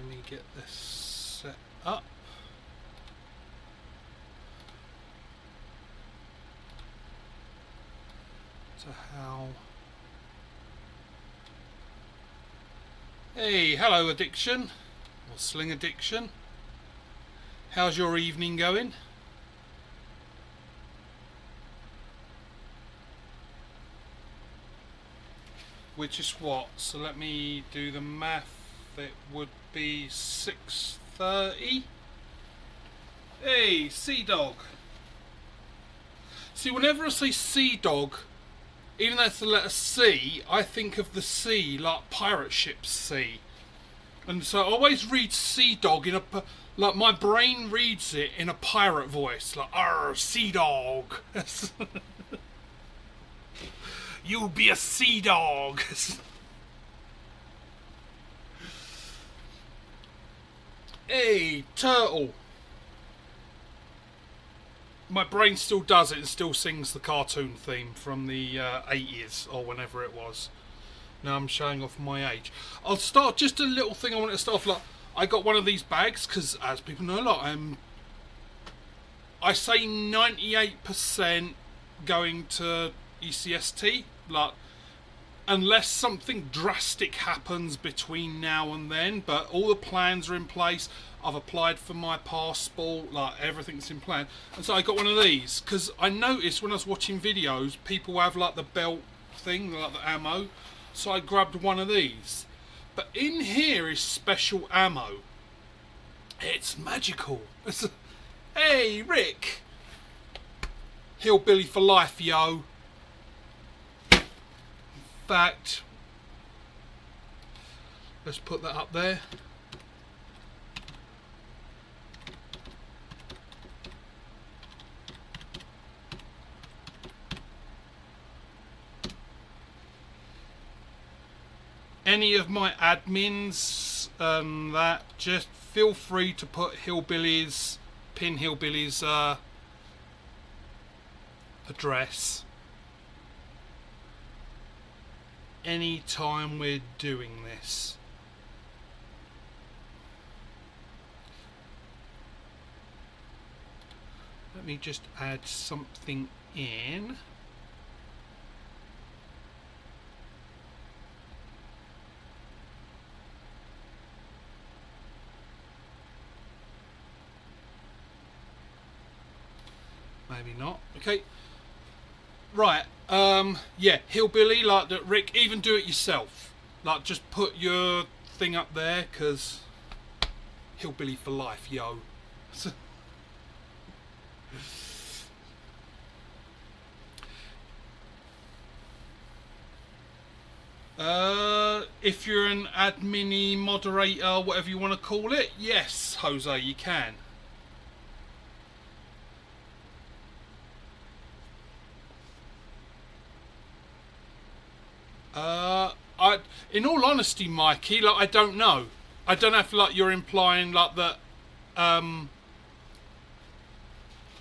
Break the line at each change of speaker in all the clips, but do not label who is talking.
let me get this set up. So how... Hey, hello addiction, or sling addiction. How's your evening going? Which is what? So let me do the math. It would be 6:30. Hey, sea dog. See, whenever I say sea dog, even though it's the letter C, I think of the sea like pirate ship's sea. And so I always read sea dog in a... Like, my brain reads it in a pirate voice. Like, arr, sea dog. You be a sea dog. Hey, turtle. My brain still does it and still sings the cartoon theme from the 80s or whenever it was. Now I'm showing off my age. I'll start just a little thing I want to start off. Like, I got one of these bags because, as people know, like, I say 98% going to ECST. Like, unless something drastic happens between now and then, but all the plans are in place. I've applied for my passport, like, everything's in plan. And so I got one of these because I noticed when I was watching videos, people have like the belt thing, like the ammo. So I grabbed one of these. But in here is special ammo. It's magical. Hey, Rick. Hillbilly for life, yo. In fact, let's put that up there. Any of my admins that, just feel free to put Hillbilly's, pin Hillbilly's address anytime we're doing this. Let me just add something in. Maybe not. Okay. Right. Yeah, Hillbilly, like that. Rick, even do it yourself. Like, just put your thing up there, because Hillbilly for life, yo. If you're an admin moderator, whatever you want to call it, yes, Jose, you can. In all honesty, Mikey, like, I don't know. I don't know if, like, you're implying like that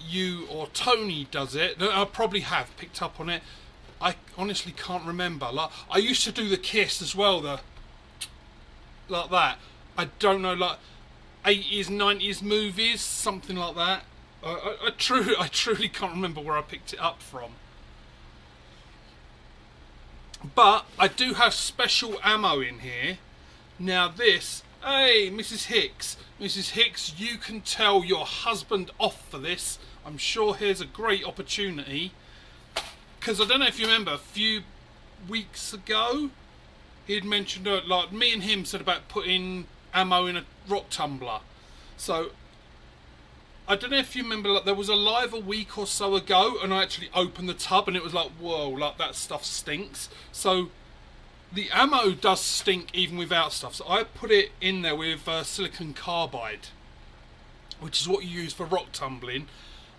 you or Tony does it. I probably have picked up on it. I honestly can't remember. Like, I used to do the kiss as well, like that. I don't know, like 80s, 90s movies, something like that. I truly can't remember where I picked it up from. But I do have special ammo in here. Now this, hey, Mrs. Hicks. Mrs. Hicks, you can tell your husband off for this. I'm sure here's a great opportunity. Because I don't know if you remember, a few weeks ago, he had mentioned, like, me and him said about putting ammo in a rock tumbler. So, I don't know if you remember, like, there was a live a week or so ago, and I actually opened the tub, and it was like, whoa, like, that stuff stinks. So, the ammo does stink even without stuff. So, I put it in there with silicon carbide, which is what you use for rock tumbling.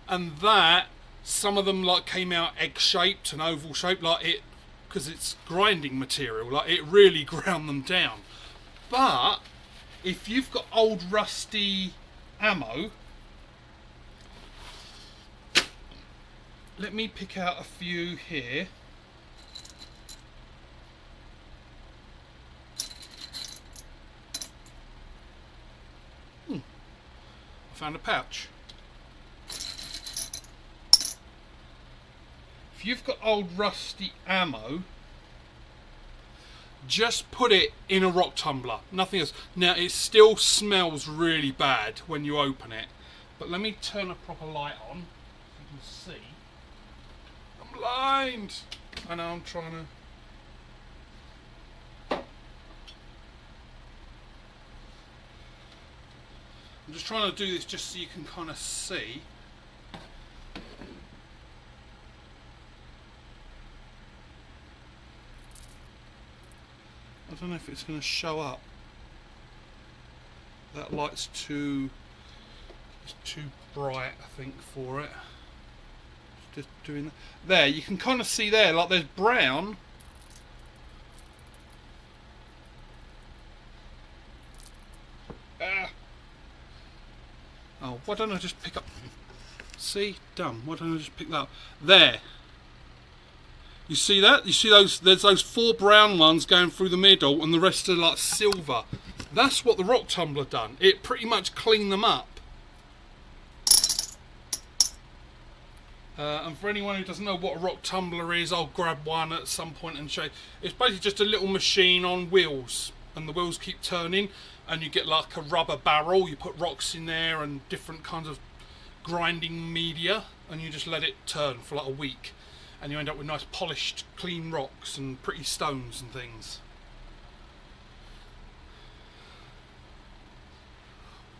And that, some of them, like, came out egg-shaped and oval-shaped, like it, because it's grinding material, like, it really ground them down. But, if you've got old rusty ammo, let me pick out a few here. found a pouch. If you've got old rusty ammo, just put it in a rock tumbler, nothing else. Now it still smells really bad when you open it, but let me turn a proper light on so you can see. I'm blind. I know, I'm trying to. I'm just trying to do this just so you can kind of see. I don't know if it's going to show up. That light's too bright, I think, for it. Just doing that. There, you can kind of see there, like there's brown. Oh, why don't I just pick up? See, dumb. Why don't I just pick that up? There. You see that? You see those? There's those 4 brown ones going through the middle, and the rest are like silver. That's what the rock tumbler done. It pretty much cleaned them up. And for anyone who doesn't know what a rock tumbler is, I'll grab one at some point and show you. It's basically just a little machine on wheels, and the wheels keep turning, and you get like a rubber barrel. You put rocks in there and different kinds of grinding media, and you just let it turn for like a week. And you end up with nice polished, clean rocks and pretty stones and things.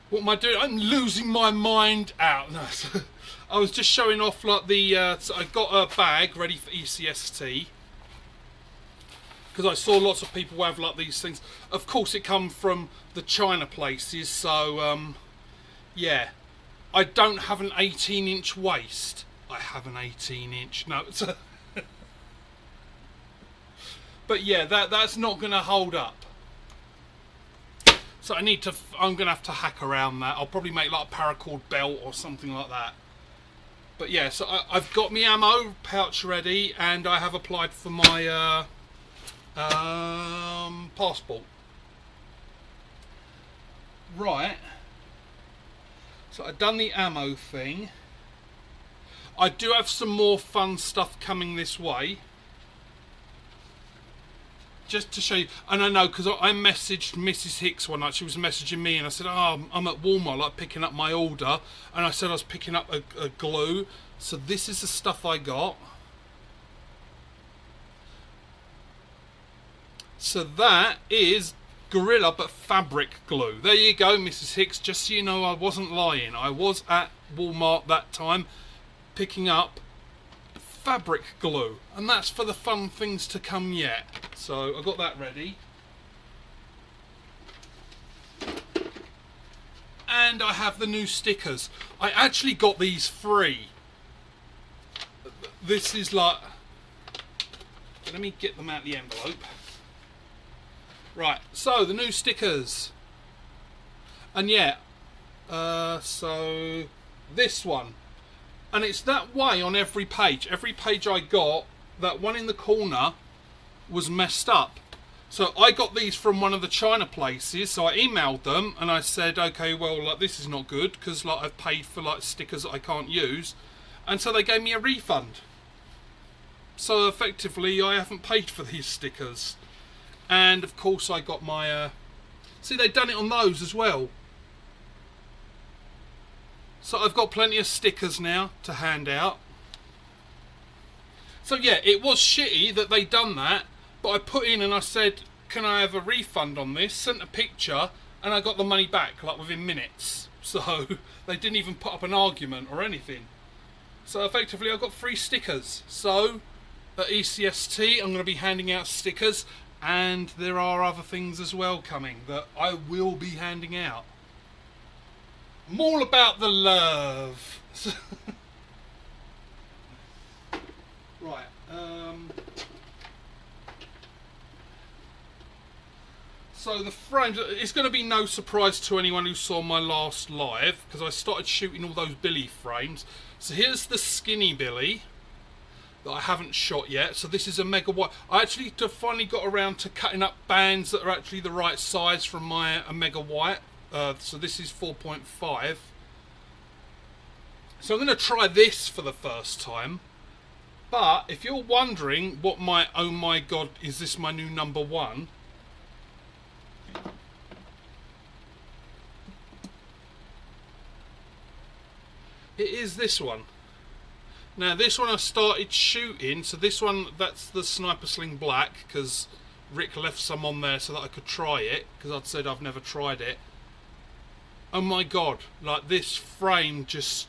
What am I doing? I'm losing my mind out. No, I was just showing off like the. So I got a bag ready for ECST because I saw lots of people have like these things. Of course, it come from the China places. So yeah, I don't have an 18-inch waist. I have an 18-inch. No, it's a but yeah, that's not going to hold up. So I'm going to have to hack around that. I'll probably make like a paracord belt or something like that. But yeah, so I've got my ammo pouch ready, and I have applied for my passport. Right. So I've done the ammo thing. I do have some more fun stuff coming this way. Just to show you, and I know because I messaged Mrs. Hicks one night. She was messaging me, and I said, "Oh, I'm at Walmart, like picking up my order." And I said I was picking up a glue. So this is the stuff I got. So that is Gorilla, but fabric glue. There you go, Mrs. Hicks. Just so you know, I wasn't lying. I was at Walmart that time, picking up fabric glue, and that's for the fun things to come yet. So I got that ready, and I have the new stickers. I actually got these free. This is like, let me get them out of the envelope. Right, so the new stickers, and yeah, so this one. And it's that way on every page. Every page I got, that one in the corner was messed up. So I got these from one of the China places. So I emailed them and I said, okay, well, like, this is not good because like I've paid for like stickers that I can't use. And so they gave me a refund. So effectively, I haven't paid for these stickers. And of course, I got my. See, they've done it on those as well. So I've got plenty of stickers now to hand out. So yeah, it was shitty that they done that, but I put in and I said, can I have a refund on this? Sent a picture, and I got the money back like within minutes. So they didn't even put up an argument or anything. So effectively I got free stickers. So at ECST I'm going to be handing out stickers, and there are other things as well coming that I will be handing out. I'm all about the love. Right. So the frames, it's going to be no surprise to anyone who saw my last live, because I started shooting all those Billy frames. So here's the skinny Billy that I haven't shot yet. So this is a mega wide. I actually finally got around to cutting up bands that are actually the right size from my Omega White. So this is 4.5. So I'm going to try this for the first time. But if you're wondering what my, oh my god, is this my new number one? It is this one. Now this one I started shooting, so this one, that's the Sniper Sling Black, because Rick left some on there so that I could try it, because I'd said I've never tried it. Oh my god, like this frame just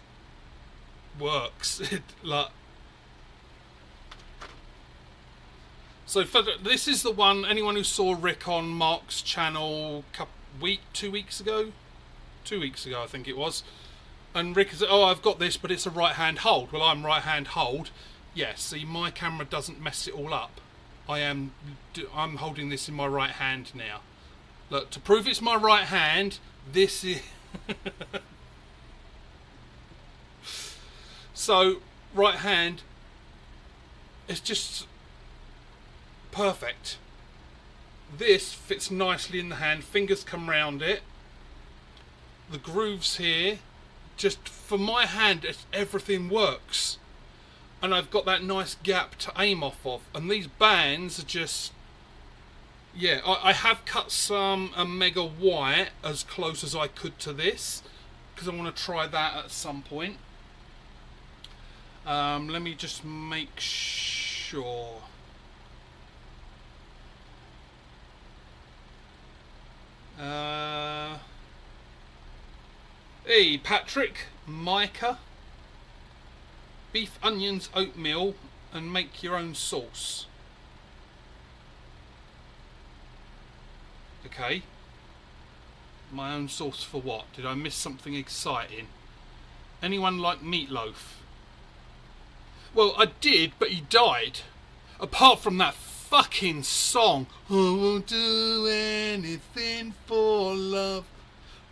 works. Like, so this is the one, anyone who saw Rick on Mark's channel 2 weeks ago? 2 weeks ago I think it was. And Rick said, oh, I've got this, but it's a right-hand hold. Well, I'm right-hand hold. Yeah, see, my camera doesn't mess it all up. I'm holding this in my right hand now. Look, to prove it's my right hand, this is... So, right hand, it's just perfect. This fits nicely in the hand. Fingers come round it. The grooves here... Just for my hand, everything works, and I've got that nice gap to aim off of. And these bands are just, yeah. I have cut some Omega White as close as I could to this because I want to try that at some point. Let me just make sure. Hey Patrick, Micah, beef, onions, oatmeal, and make your own sauce. Okay. My own sauce for what? Did I miss something exciting? Anyone like meatloaf? Well, I did, but he died. Apart from that fucking song. I won't do anything for love,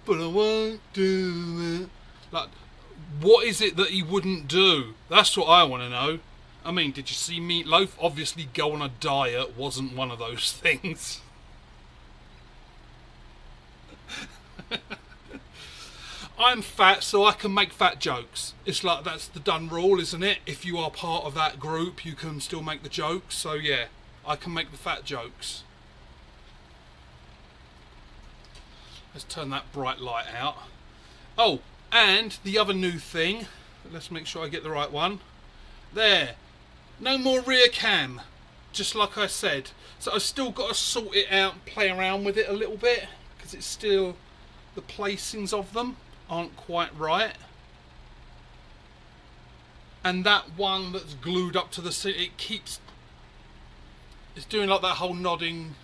but I won't do it. Like, what is it that he wouldn't do? That's what I want to know. I mean, did you see Meatloaf? Obviously, go on a diet wasn't one of those things. I'm fat, so I can make fat jokes. It's like, that's the done rule, isn't it? If you are part of that group, you can still make the jokes. So yeah, I can make the fat jokes. Let's turn that bright light out. Oh, and the other new thing. Let's make sure I get the right one. There. No more rear cam. Just like I said. So I've still got to sort it out and play around with it a little bit. Because it's still... the placings of them aren't quite right. And that one that's glued up to the seat, it keeps... it's doing like that whole nodding...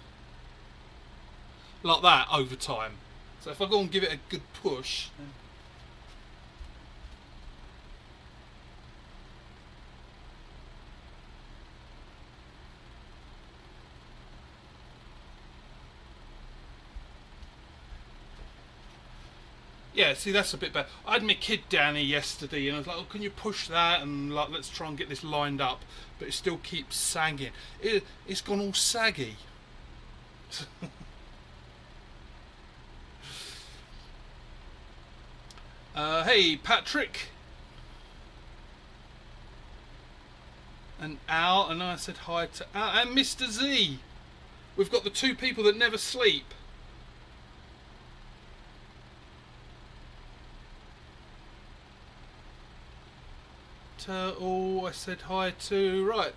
like that over time. So if I go and give it a good push... yeah, see, that's a bit better. I had my kid down here yesterday and I was like, oh, can you push that? And like, let's try and get this lined up. But it still keeps sagging. It's gone all saggy. Hey, Patrick. And Al, and I said hi to Al and Mr. Z. We've got the two people that never sleep. Turtle, I said hi to. Right.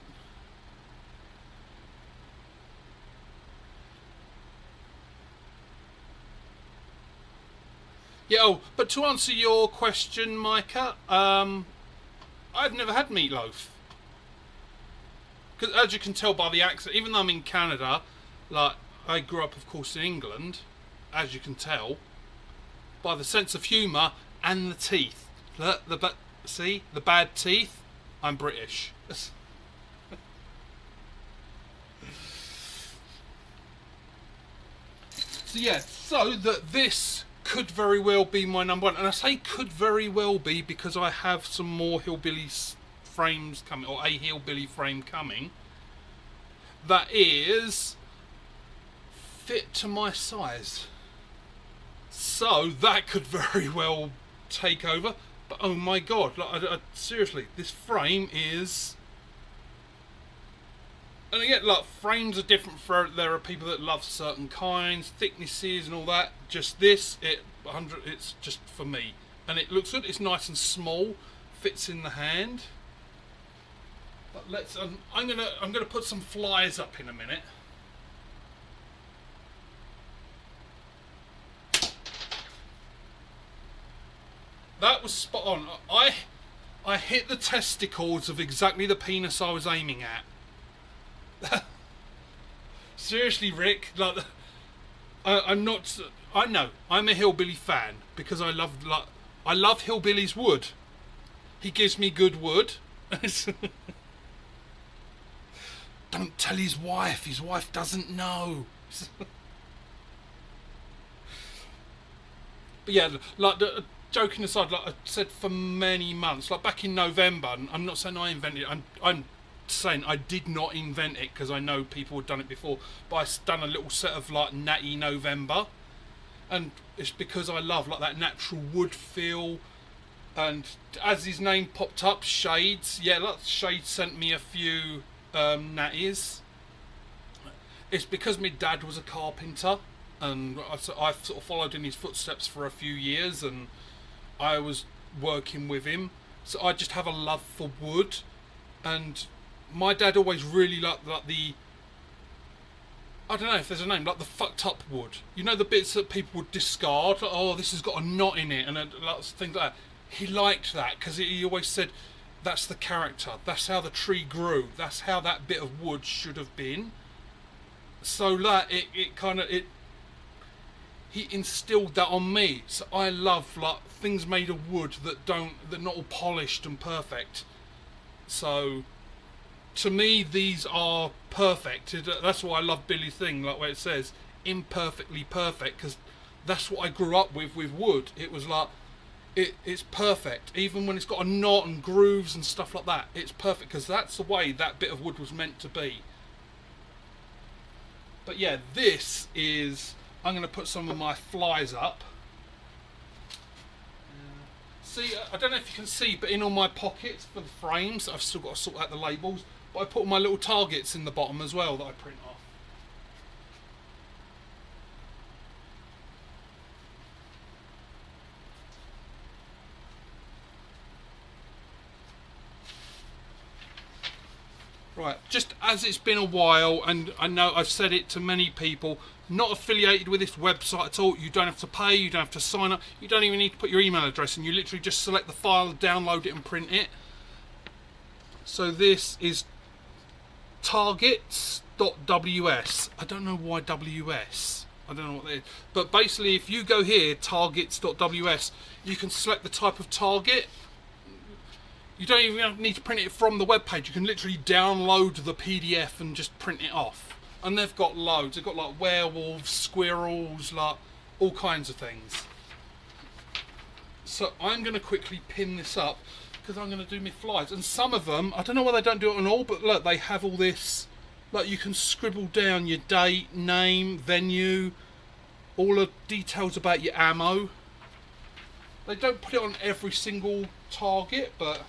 Yeah, oh, but to answer your question, Micah, I've never had meatloaf. Because as you can tell by the accent, even though I'm in Canada, like, I grew up, of course, in England, as you can tell, by the sense of humour and the teeth. See, the bad teeth, I'm British. So yeah, so that this could very well be my number one. And I say could very well be because I have some more hillbilly frames coming, or a hillbilly frame coming, that is fit to my size. So that could very well take over. But oh my god, like, seriously, this frame is... And again, like, frames are different for... There are people that love certain kinds, thicknesses and all that. Just this, it's just for me. And it looks good, it's nice and small, fits in the hand. But let's... I'm gonna put some flies up in a minute. That was spot on. I hit the testicles of exactly the penis I was aiming at. Seriously, Rick, like, I'm not. I know I'm a hillbilly fan because I love hillbilly's wood. He gives me good wood. Don't tell his wife. His wife doesn't know. But yeah, like, joking aside, like I said, for many months, like back in November, and I'm not saying I invented it, I'm saying I did not invent it because I know people had done it before, but I done a little set of like Natty November, and it's because I love like that natural wood feel. And as his name popped up, Shades, yeah, like Shades sent me a few natties. It's because my dad was a carpenter, and I've sort of followed in his footsteps for a few years, and I was working with him, so I just have a love for wood. And my dad always really liked like the, I don't know if there's a name, like the fucked up wood. You know, the bits that people would discard. Like, oh, this has got a knot in it, and lots of things like that. He liked that because he always said, that's the character. That's how the tree grew. That's how that bit of wood should have been. So that he instilled that on me. So I love like things made of wood that not all polished and perfect. So to me, these are perfect. That's why I love Billy's thing, like where it says imperfectly perfect, because that's what I grew up with wood. It was like it's perfect, even when it's got a knot and grooves and stuff like that. It's perfect because that's the way that bit of wood was meant to be. But yeah, this is... I'm going to put some of my flies up. See, I don't know if you can see, but in all my pockets for the frames, I've still got to sort out the labels, but I put all my little targets in the bottom as well that I print off. Right, just as it's been a while, and I know I've said it to many people, not affiliated with this website at all. You don't have to pay, you don't have to sign up, you don't even need to put your email address in. You literally just select the file, download it and print it. So this is targets.ws. I don't know why WS. I don't know what that is. But basically, if you go here, targets.ws, you can select the type of target. You don't even need to print it from the web page. You can literally download the PDF and just print it off. And they've got loads. They've got like werewolves, squirrels, like all kinds of things. So I'm going to quickly pin this up because I'm going to do my flies. And some of them, I don't know why they don't do it on all, but look, they have all this. Like you can scribble down your date, name, venue, all the details about your ammo. They don't put it on every single target, but...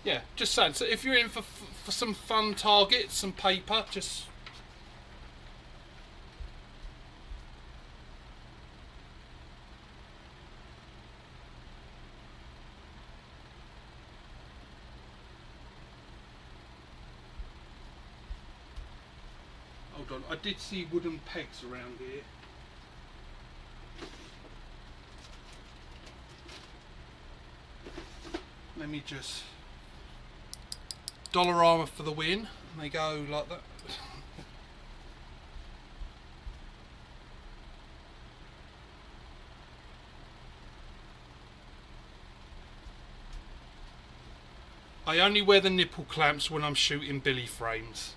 yeah, just saying. So if you're in for some fun targets, some paper, just... hold on, I did see wooden pegs around here. Let me just... Dollarama for the win. And they go like that. I only wear the nipple clamps when I'm shooting Billy frames.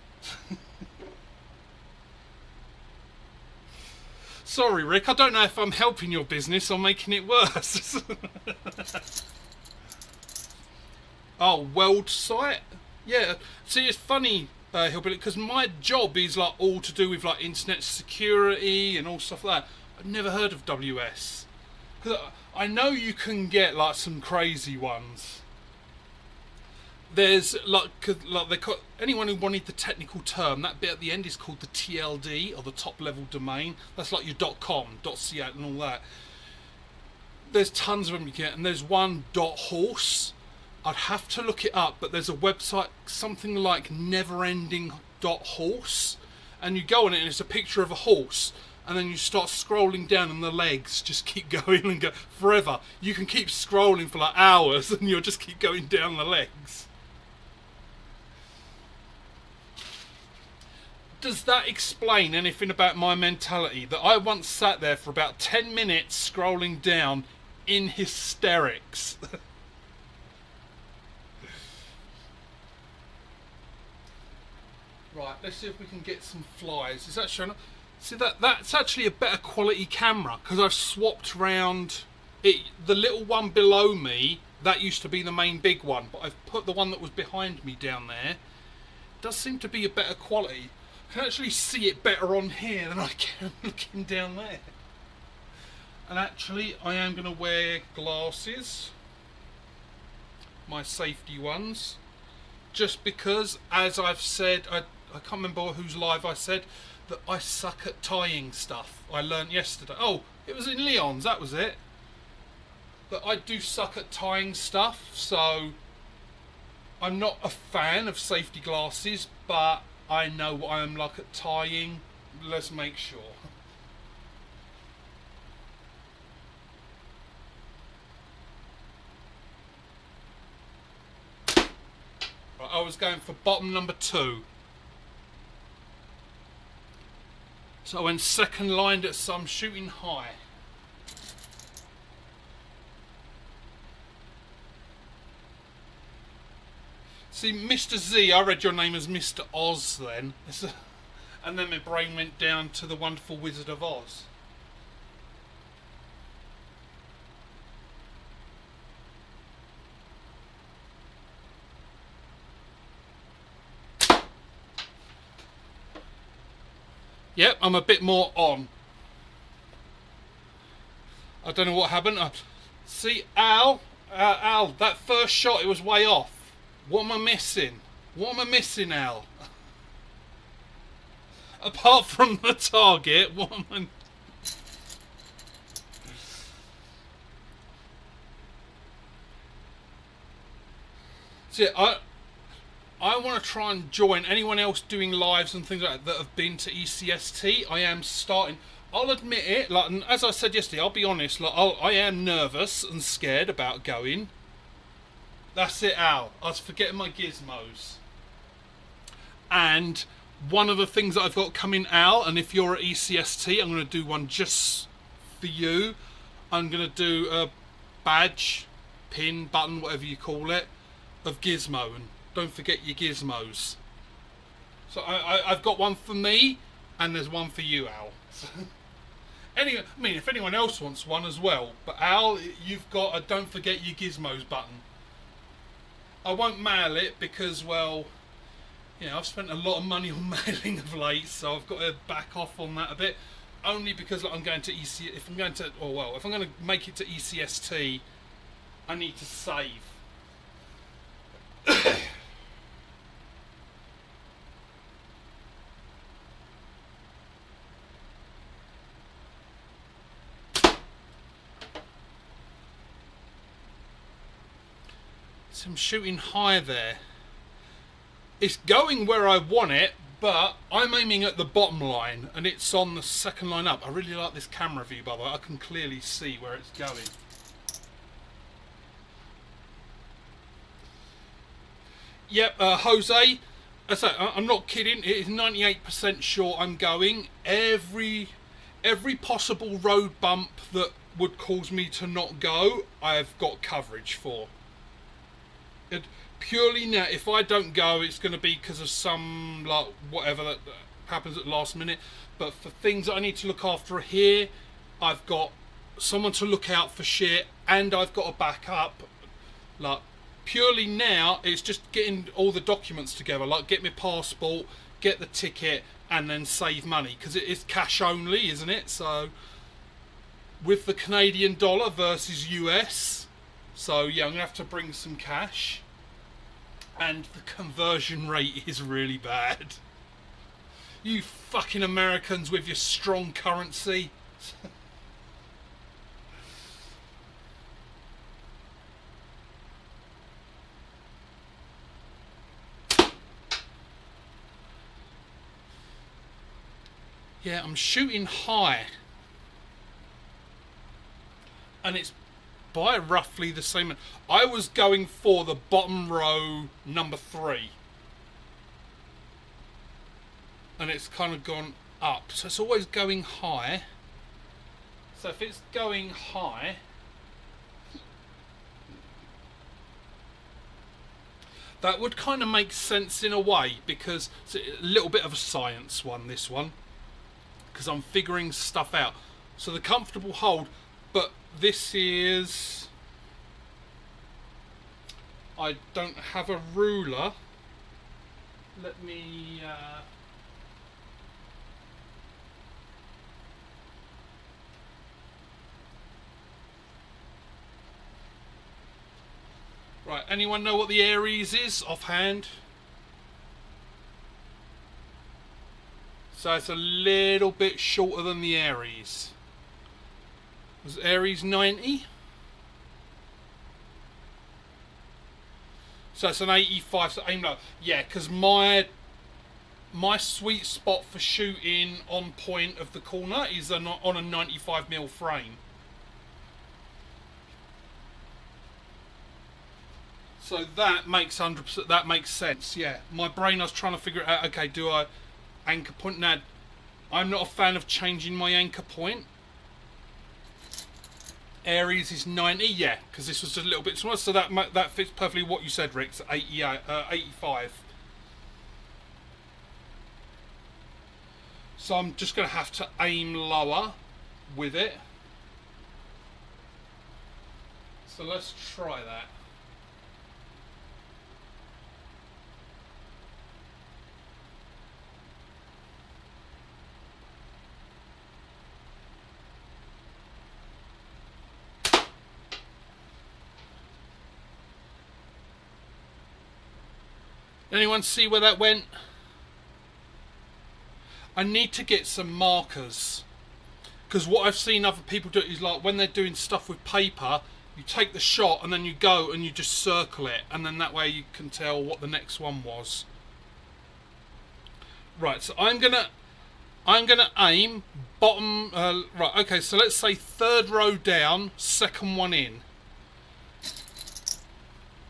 Sorry, Rick, I don't know if I'm helping your business or making it worse. Oh, weld site? Yeah, see, it's funny, Hillbilly, because my job is like all to do with like internet security and all stuff like that. I've never heard of WS. Because I know you can get like some crazy ones. There's like they call, anyone who wanted the technical term, that bit at the end is called the TLD, or the top level domain. That's like your .com, .ca and all that. There's tons of them you get, and there's one .horse. I'd have to look it up, but there's a website, something like neverending.horse, and you go on it and it's a picture of a horse, and then you start scrolling down and the legs just keep going and go forever. You can keep scrolling for like hours and you'll just keep going down the legs. Does that explain anything about my mentality? That I once sat there for about 10 minutes scrolling down in hysterics. Right, let's see if we can get some flies. Is that showing up? See, that's actually a better quality camera, because I've swapped round it. The little one below me, that used to be the main big one, but I've put the one that was behind me down there. It does seem to be a better quality. I can actually see it better on here than I can looking down there. And actually, I am going to wear glasses, my safety ones, just because, as I've said, I can't remember whose live I said that I suck at tying stuff. I learnt yesterday. Oh, it was in Leon's, that was it. That I do suck at tying stuff, so I'm not a fan of safety glasses, but I know what I am like at tying. Let's make sure. Right, I was going for bottom number 2. So I went second lined at some shooting high. See, Mr. Z, I read your name as Mr. Oz then. And then my brain went down to the wonderful Wizard of Oz. Yep, I'm a bit more on. I don't know what happened. See, Al, that first shot, it was way off. What am I missing? What am I missing, Al? Apart from the target, what am I... See, I want to try and join anyone else doing lives and things like that have been to ECST. I am starting. I'll admit it. Like, as I said yesterday, I'll be honest. Like, I am nervous and scared about going. That's it, Al. I was forgetting my gizmos. And one of the things that I've got coming, Al, and if you're at ECST, I'm going to do one just for you. I'm going to do a badge, pin, button, whatever you call it, of gizmo. And don't forget your gizmos. So I've got one for me, and there's one for you, Al. Anyway, I mean, if anyone else wants one as well, but Al, you've got a don't forget your gizmos button. I won't mail it because, well, you know, I've spent a lot of money on mailing of late, so I've got to back off on that a bit. Only because like, I'm going to if I'm going to make it to ECST, I need to save. So I'm shooting high there. It's going where I want it, but I'm aiming at the bottom line and it's on the second line up. I really like this camera view, by the way. I can clearly see where it's going. Yep, Jose, I'm not kidding. It is 98% sure I'm going. Every possible road bump that would cause me to not go, I've got coverage for. Purely now, if I don't go, it's going to be because of some, like, whatever that happens at the last minute. But for things that I need to look after here, I've got someone to look out for shit, and I've got a backup. Like, purely now, it's just getting all the documents together. Like, get my passport, get the ticket, and then save money. Because it is cash only, isn't it? So, with the Canadian dollar versus US. So yeah, I'm going to have to bring some cash. And the conversion rate is really bad. You fucking Americans with your strong currency. Yeah, I'm shooting high. And it's by roughly the same. I was going for the bottom row number 3. And it's kind of gone up. So it's always going high. So if it's going high, that would kind of make sense in a way, because it's a little bit of a science one, this one. Because I'm figuring stuff out. So the comfortable hold, but this is... I don't have a ruler. Let me... Right, anyone know what the Aries is offhand? So it's a little bit shorter than the Aries. Was Aries 90? So it's an 85, so aim low. Yeah, because my sweet spot for shooting on point of the corner is on a 95mm frame. So that makes 100%. That makes sense. Yeah, my brain, I was trying to figure out. Okay, do I anchor point? Now, I'm not a fan of changing my anchor point. Aries is 90. Yeah, because this was just a little bit smaller. So that fits perfectly what you said, Rick. So 85. So I'm just going to have to aim lower with it. So let's try that. Anyone see where that went? I need to get some markers, because what I've seen other people do is, like, when they're doing stuff with paper, you take the shot and then you go and you just circle it, and then that way you can tell what the next one was. Right, so I'm gonna aim bottom. Right, okay, so let's say 3rd row down, 2nd one in.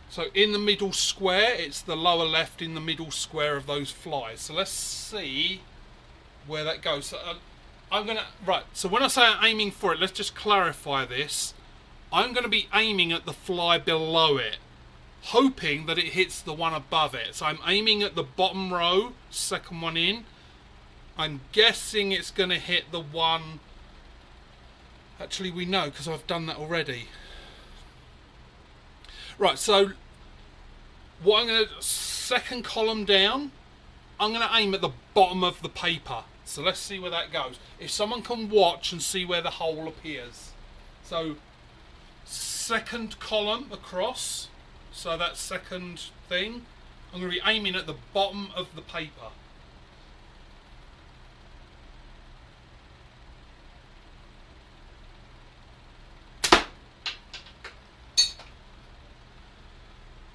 So in the middle square, it's the lower left in the middle square of those flies. So let's see where that goes. So I'm gonna, right, so when I say I'm aiming for it, let's just clarify this. I'm gonna be aiming at the fly below it, hoping that it hits the one above it. So I'm aiming at the bottom row, 2nd one in. I'm guessing it's gonna hit the one, actually we know because I've done that already. Right, so what I'm going to, 2nd column down, I'm going to aim at the bottom of the paper. So let's see where that goes. If someone can watch and see where the hole appears. So 2nd column across, so that 2nd thing, I'm going to be aiming at the bottom of the paper.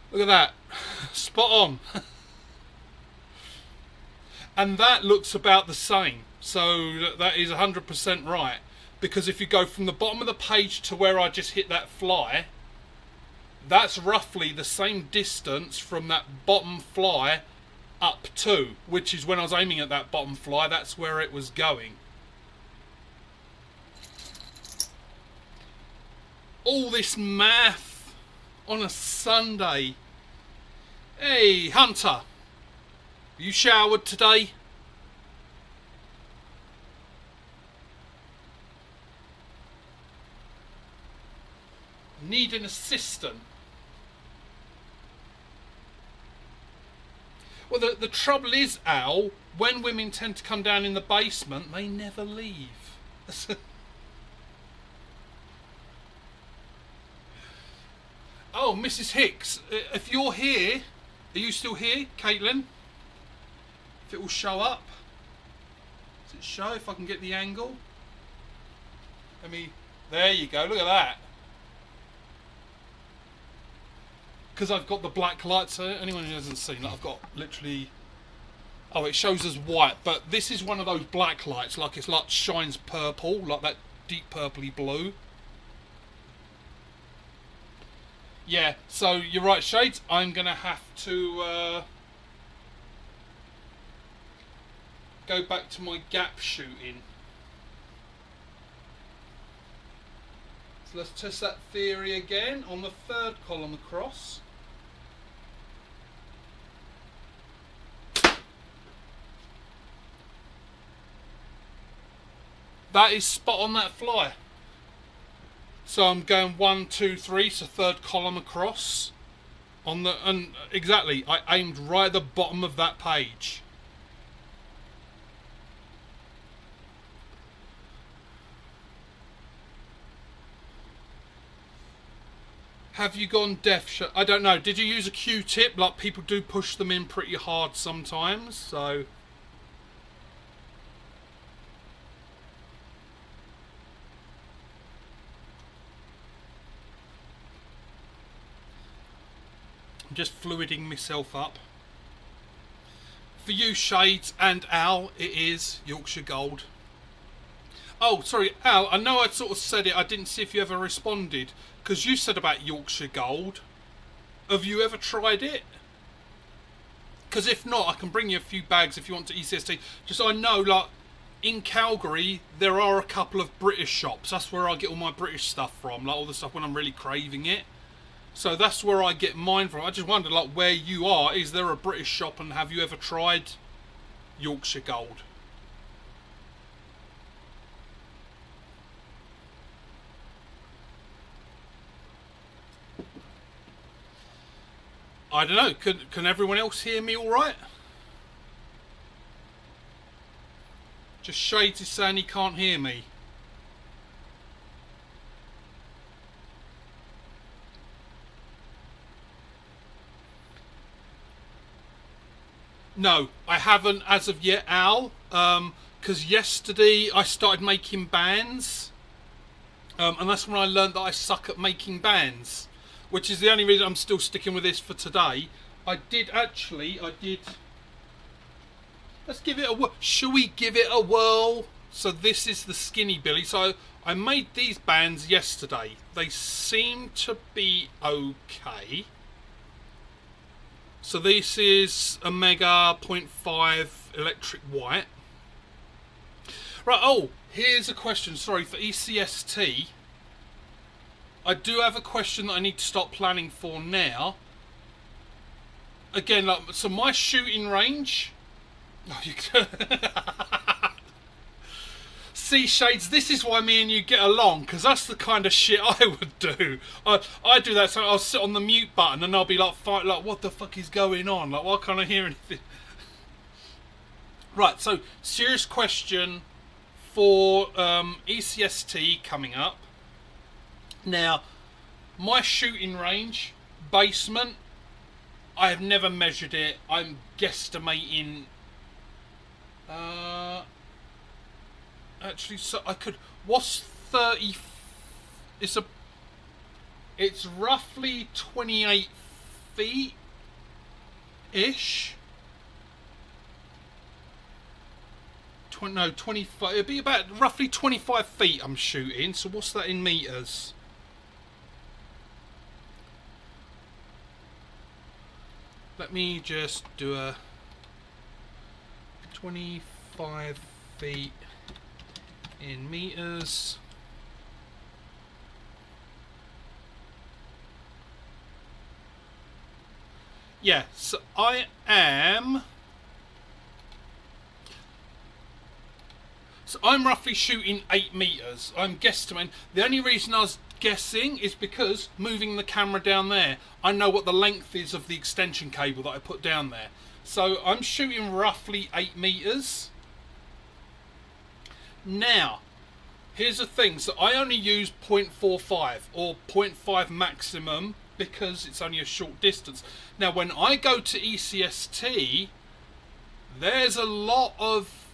Look at that, spot on. And that looks about the same, so that is 100% right, because if you go from the bottom of the page to where I just hit that fly, that's roughly the same distance from that bottom fly up to, which is when I was aiming at that bottom fly, that's where it was going. All this math on a Sunday. Hey, Hunter, you showered today? Need an assistant. Well, the trouble is, Al, when women tend to come down in the basement, they never leave. Oh, Mrs. Hicks, if you're here, are you still here, Caitlin? If it will show up. Does it show if I can get the angle? Let me, there you go, look at that. Because I've got the black lights, so anyone who hasn't seen that, I've got literally, oh, it shows as white, but this is one of those black lights, like it's like shines purple, like that deep purpley blue. Yeah, so you're right, Shades, I'm going to have to go back to my gap shooting. So let's test that theory again on the third column across. That is spot on that fly. So I'm going 1, 2, 3, so third column across on the, and exactly, I aimed right at the bottom of that page. Have you gone deaf? I don't know. Did you use a Q-tip? Like people do push them in pretty hard sometimes, so. I'm just fluiding myself up. For you, Shades and Al, it is Yorkshire Gold. Oh, sorry, Al, I know I sort of said it, I didn't see if you ever responded. Because you said about Yorkshire Gold. Have you ever tried it? Because if not, I can bring you a few bags if you want to ECST. Just so I know, like, in Calgary, there are a couple of British shops. That's where I get all my British stuff from. Like, all the stuff when I'm really craving it. So that's where I get mine from. I just wondered, like, where you are. Is there a British shop and have you ever tried Yorkshire Gold? I don't know. Can everyone else hear me all right? Just Shades is saying he can't hear me. No, I haven't as of yet, Al. Because yesterday I started making bands. And that's when I learned that I suck at making bands. Which is the only reason I'm still sticking with this for today. I did. Let's give it a whirl. Shall we give it a whirl? So this is the Skinny Billy. So I made these bands yesterday. They seem to be okay. So this is a Mega 0.5 electric white. Right, oh, here's a question. Sorry, for ECST. I do have a question that I need to start planning for now. Again, like, so my shooting range. Oh, you see, Shades, this is why me and you get along, because that's the kind of shit I would do. I do that, so I'll sit on the mute button and I'll be like, what the fuck is going on? Like, why can't I hear anything? Right, so serious question for ECST coming up. Now, my shooting range, basement, I have never measured it. I'm guesstimating. Actually, so I could. What's 30? It's roughly 28 feet ish. No, 25. It'd be about roughly 25 feet. I'm shooting. So what's that in meters? Let me just do a 25 feet in meters. Yeah, so I am. So I'm roughly shooting 8 meters. I'm guesstimating. The only reason I was guessing is because moving the camera down there, I know what the length is of the extension cable that I put down there. So I'm shooting roughly 8 meters. Now, here's the thing. So I only use 0.45 or 0.5 maximum because it's only a short distance. Now, when I go to ECST, there's a lot of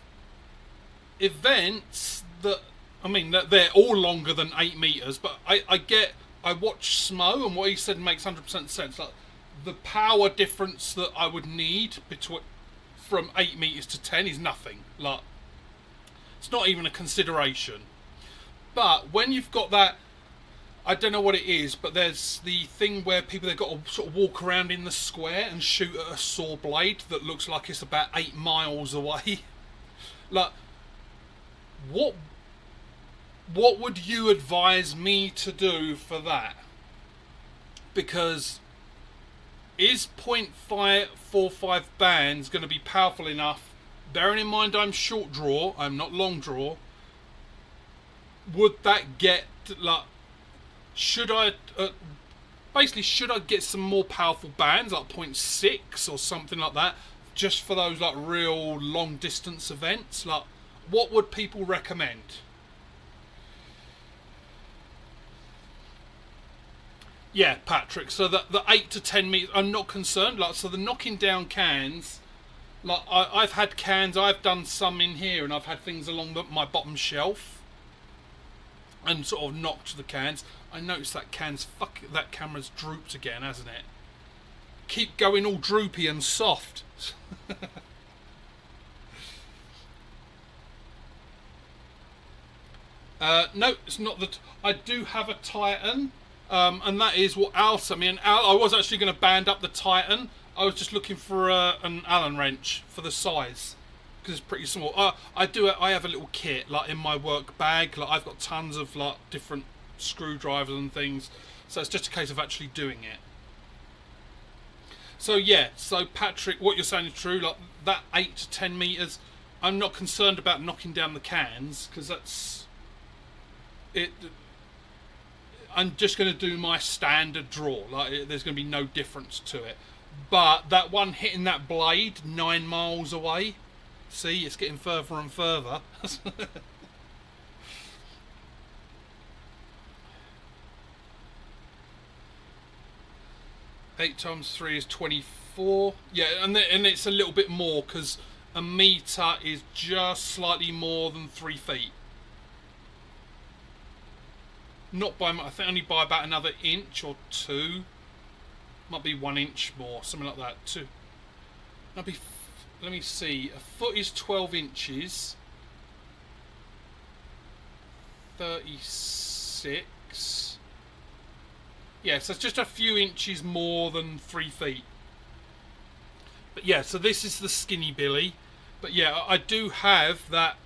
events that, I mean, that they're all longer than 8 meters, but I watch Smo, and what he said makes 100% sense. Like, the power difference that I would need between from 8 meters to 10 is nothing. Like, it's not even a consideration. But when you've got that, I don't know what it is, but there's the thing where people, they've got to sort of walk around in the square and shoot at a saw blade that looks like it's about 8 miles away. Like, what would you advise me to do for that? Because is 0.545 bands going to be powerful enough? Bearing in mind I'm short draw, I'm not long draw. Would that get, like, should I get some more powerful bands like 0.6 or something like that, just for those like real long distance events? Like, what would people recommend? Yeah, Patrick. So the 8 to 10 meters, I'm not concerned. Like, so the knocking down cans, like I've had cans. I've done some in here, and I've had things along my bottom shelf, and sort of knocked the cans. I noticed that that camera's drooped again, hasn't it? Keep going all droopy and soft. No, it's not that. I do have a Titan. And that is what Al sent me. And I was actually going to band up the Titan. I was just looking for an Allen wrench for the size, because it's pretty small. I have a little kit like in my work bag. Like, I've got tons of like different screwdrivers and things. So it's just a case of actually doing it. So yeah, so Patrick, what you're saying is true. Like, that 8 to 10 meters, I'm not concerned about knocking down the cans, because that's it. I'm just going to do my standard draw. Like, there's going to be no difference to it. But that one hitting that blade 9 miles away, see, it's getting further and further. 8 times 3 is 24. Yeah, and it's a little bit more, because a meter is just slightly more than 3 feet. Not by much, I think only by about another inch or 2. Might be 1 inch more, something like that. 2. Let me see. A foot is 12 inches. 36. Yeah, so it's just a few inches more than 3 feet. But yeah, so this is the Skinny Billy. But yeah, I do have that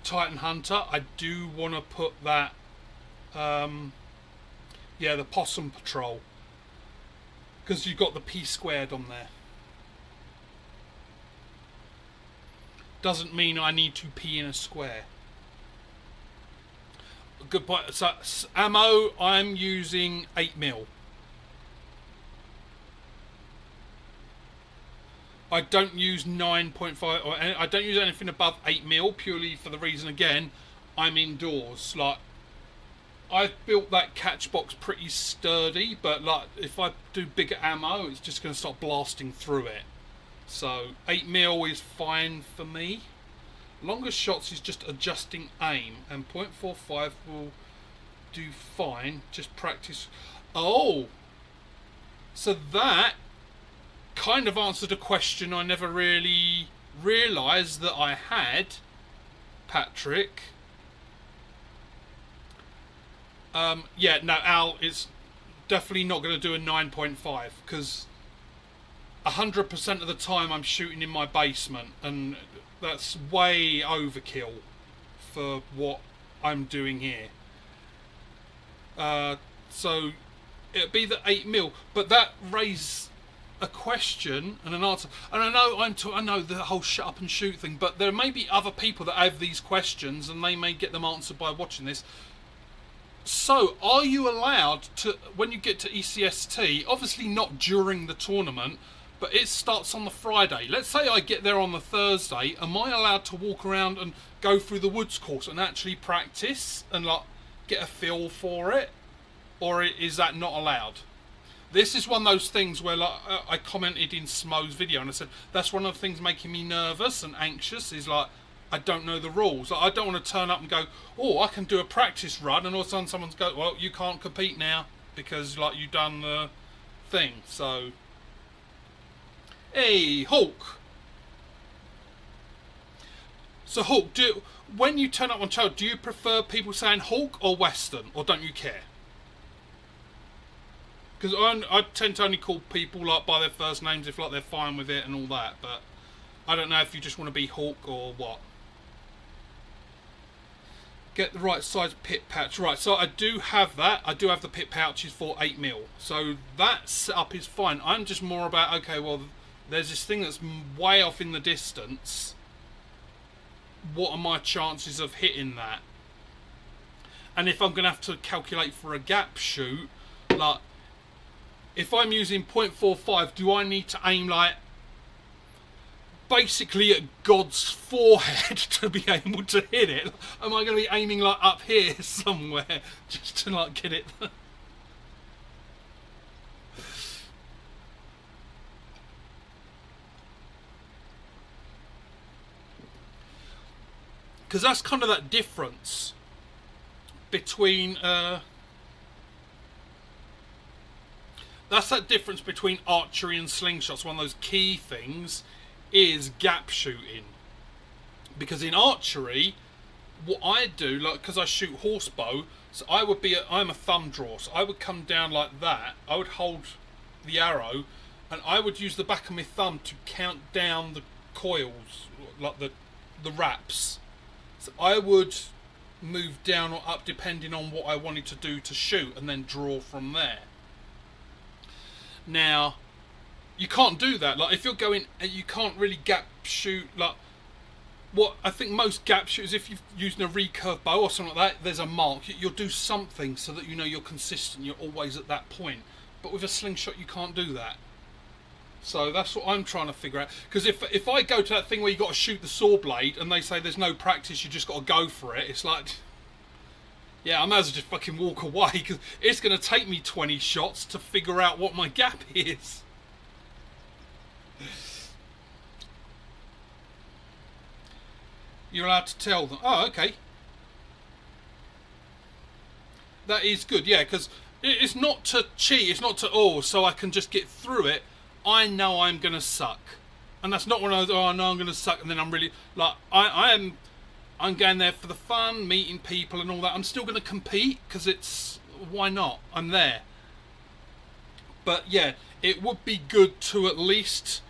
Titan Hunter. I do want to put that. Yeah, the Possum Patrol, because you've got the P squared on there. Doesn't mean I need to pee in a square. Good point. So ammo, I'm using 8mm. I don't use 9.5, or I don't use anything above 8mm, purely for the reason, again, I'm indoors. Like, I've built that catch box pretty sturdy, but like, if I do bigger ammo, it's just going to start blasting through it. So 8mm is fine for me. Longer shots is just adjusting aim, and 0.45 will do fine. Just practice. Oh, so that kind of answered a question I never really realised that I had, Patrick. Yeah, no, Al, it's definitely not going to do a 9.5, because 100% of the time I'm shooting in my basement, and that's way overkill for what I'm doing here. So it'd be the 8mm, but that raised a question and an answer. And I know I know the whole shut up and shoot thing, but there may be other people that have these questions, and they may get them answered by watching this. So, are you allowed to, when you get to ECST, obviously not during the tournament, but it starts on the Friday. Let's say I get there on the Thursday. Am I allowed to walk around and go through the woods course and actually practice and like get a feel for it? or is that not allowed? This is one of those things where, like, I commented in Smo's video and I said that's one of the things making me nervous and anxious is like I don't know the rules. Like, I don't want to turn up and go, oh, I can do a practice run, and all of a sudden someone's go, well, you can't compete now because like you done the thing. So, hey, Hulk. So Hulk, when you turn up on channel, do you prefer people saying Hulk or Western, or don't you care? Because I tend to only call people like by their first names if like they're fine with it and all that, but I don't know if you just want to be Hulk or what. Get the right size pit pouch. Right, so I do have that. I do have the pit pouches for 8mm. So that setup is fine. I'm just more about, okay, well, there's this thing that's way off in the distance. What are my chances of hitting that? And if I'm going to have to calculate for a gap shoot, like, if I'm using 0.45, do I need to aim like basically at God's forehead to be able to hit it? Am I going to be aiming like up here somewhere just to like get it? Because that's kind of that difference between that's that difference between archery and slingshots. One of those key things is gap shooting. Because in archery, what I do, like, because I shoot horsebow, so I'm a thumb drawer, so I would come down like that. I would hold the arrow, and I would use the back of my thumb to count down the coils, like the wraps. So I would move down or up depending on what I wanted to do to shoot, and then draw from there. Now, you can't do that. Like, if you're going, you can't really gap shoot. Like, what I think most gap shooters, if you're using a recurve bow or something like that, there's a mark. You'll do something so that you know you're consistent. You're always at that point. But with a slingshot, you can't do that. So that's what I'm trying to figure out. Because if I go to that thing where you got to shoot the saw blade and they say there's no practice, you just got to go for it. It's like, yeah, I might as well just fucking walk away because it's going to take me 20 shots to figure out what my gap is. You're allowed to tell them. Oh, okay. That is good, yeah, because it's not to cheat. It's not to, oh, so I can just get through it. I know I'm going to suck. And that's not when I know I'm going to suck and then I'm really, like, I'm going there for the fun, meeting people and all that. I'm still going to compete because it's, why not? I'm there. But yeah, it would be good to at least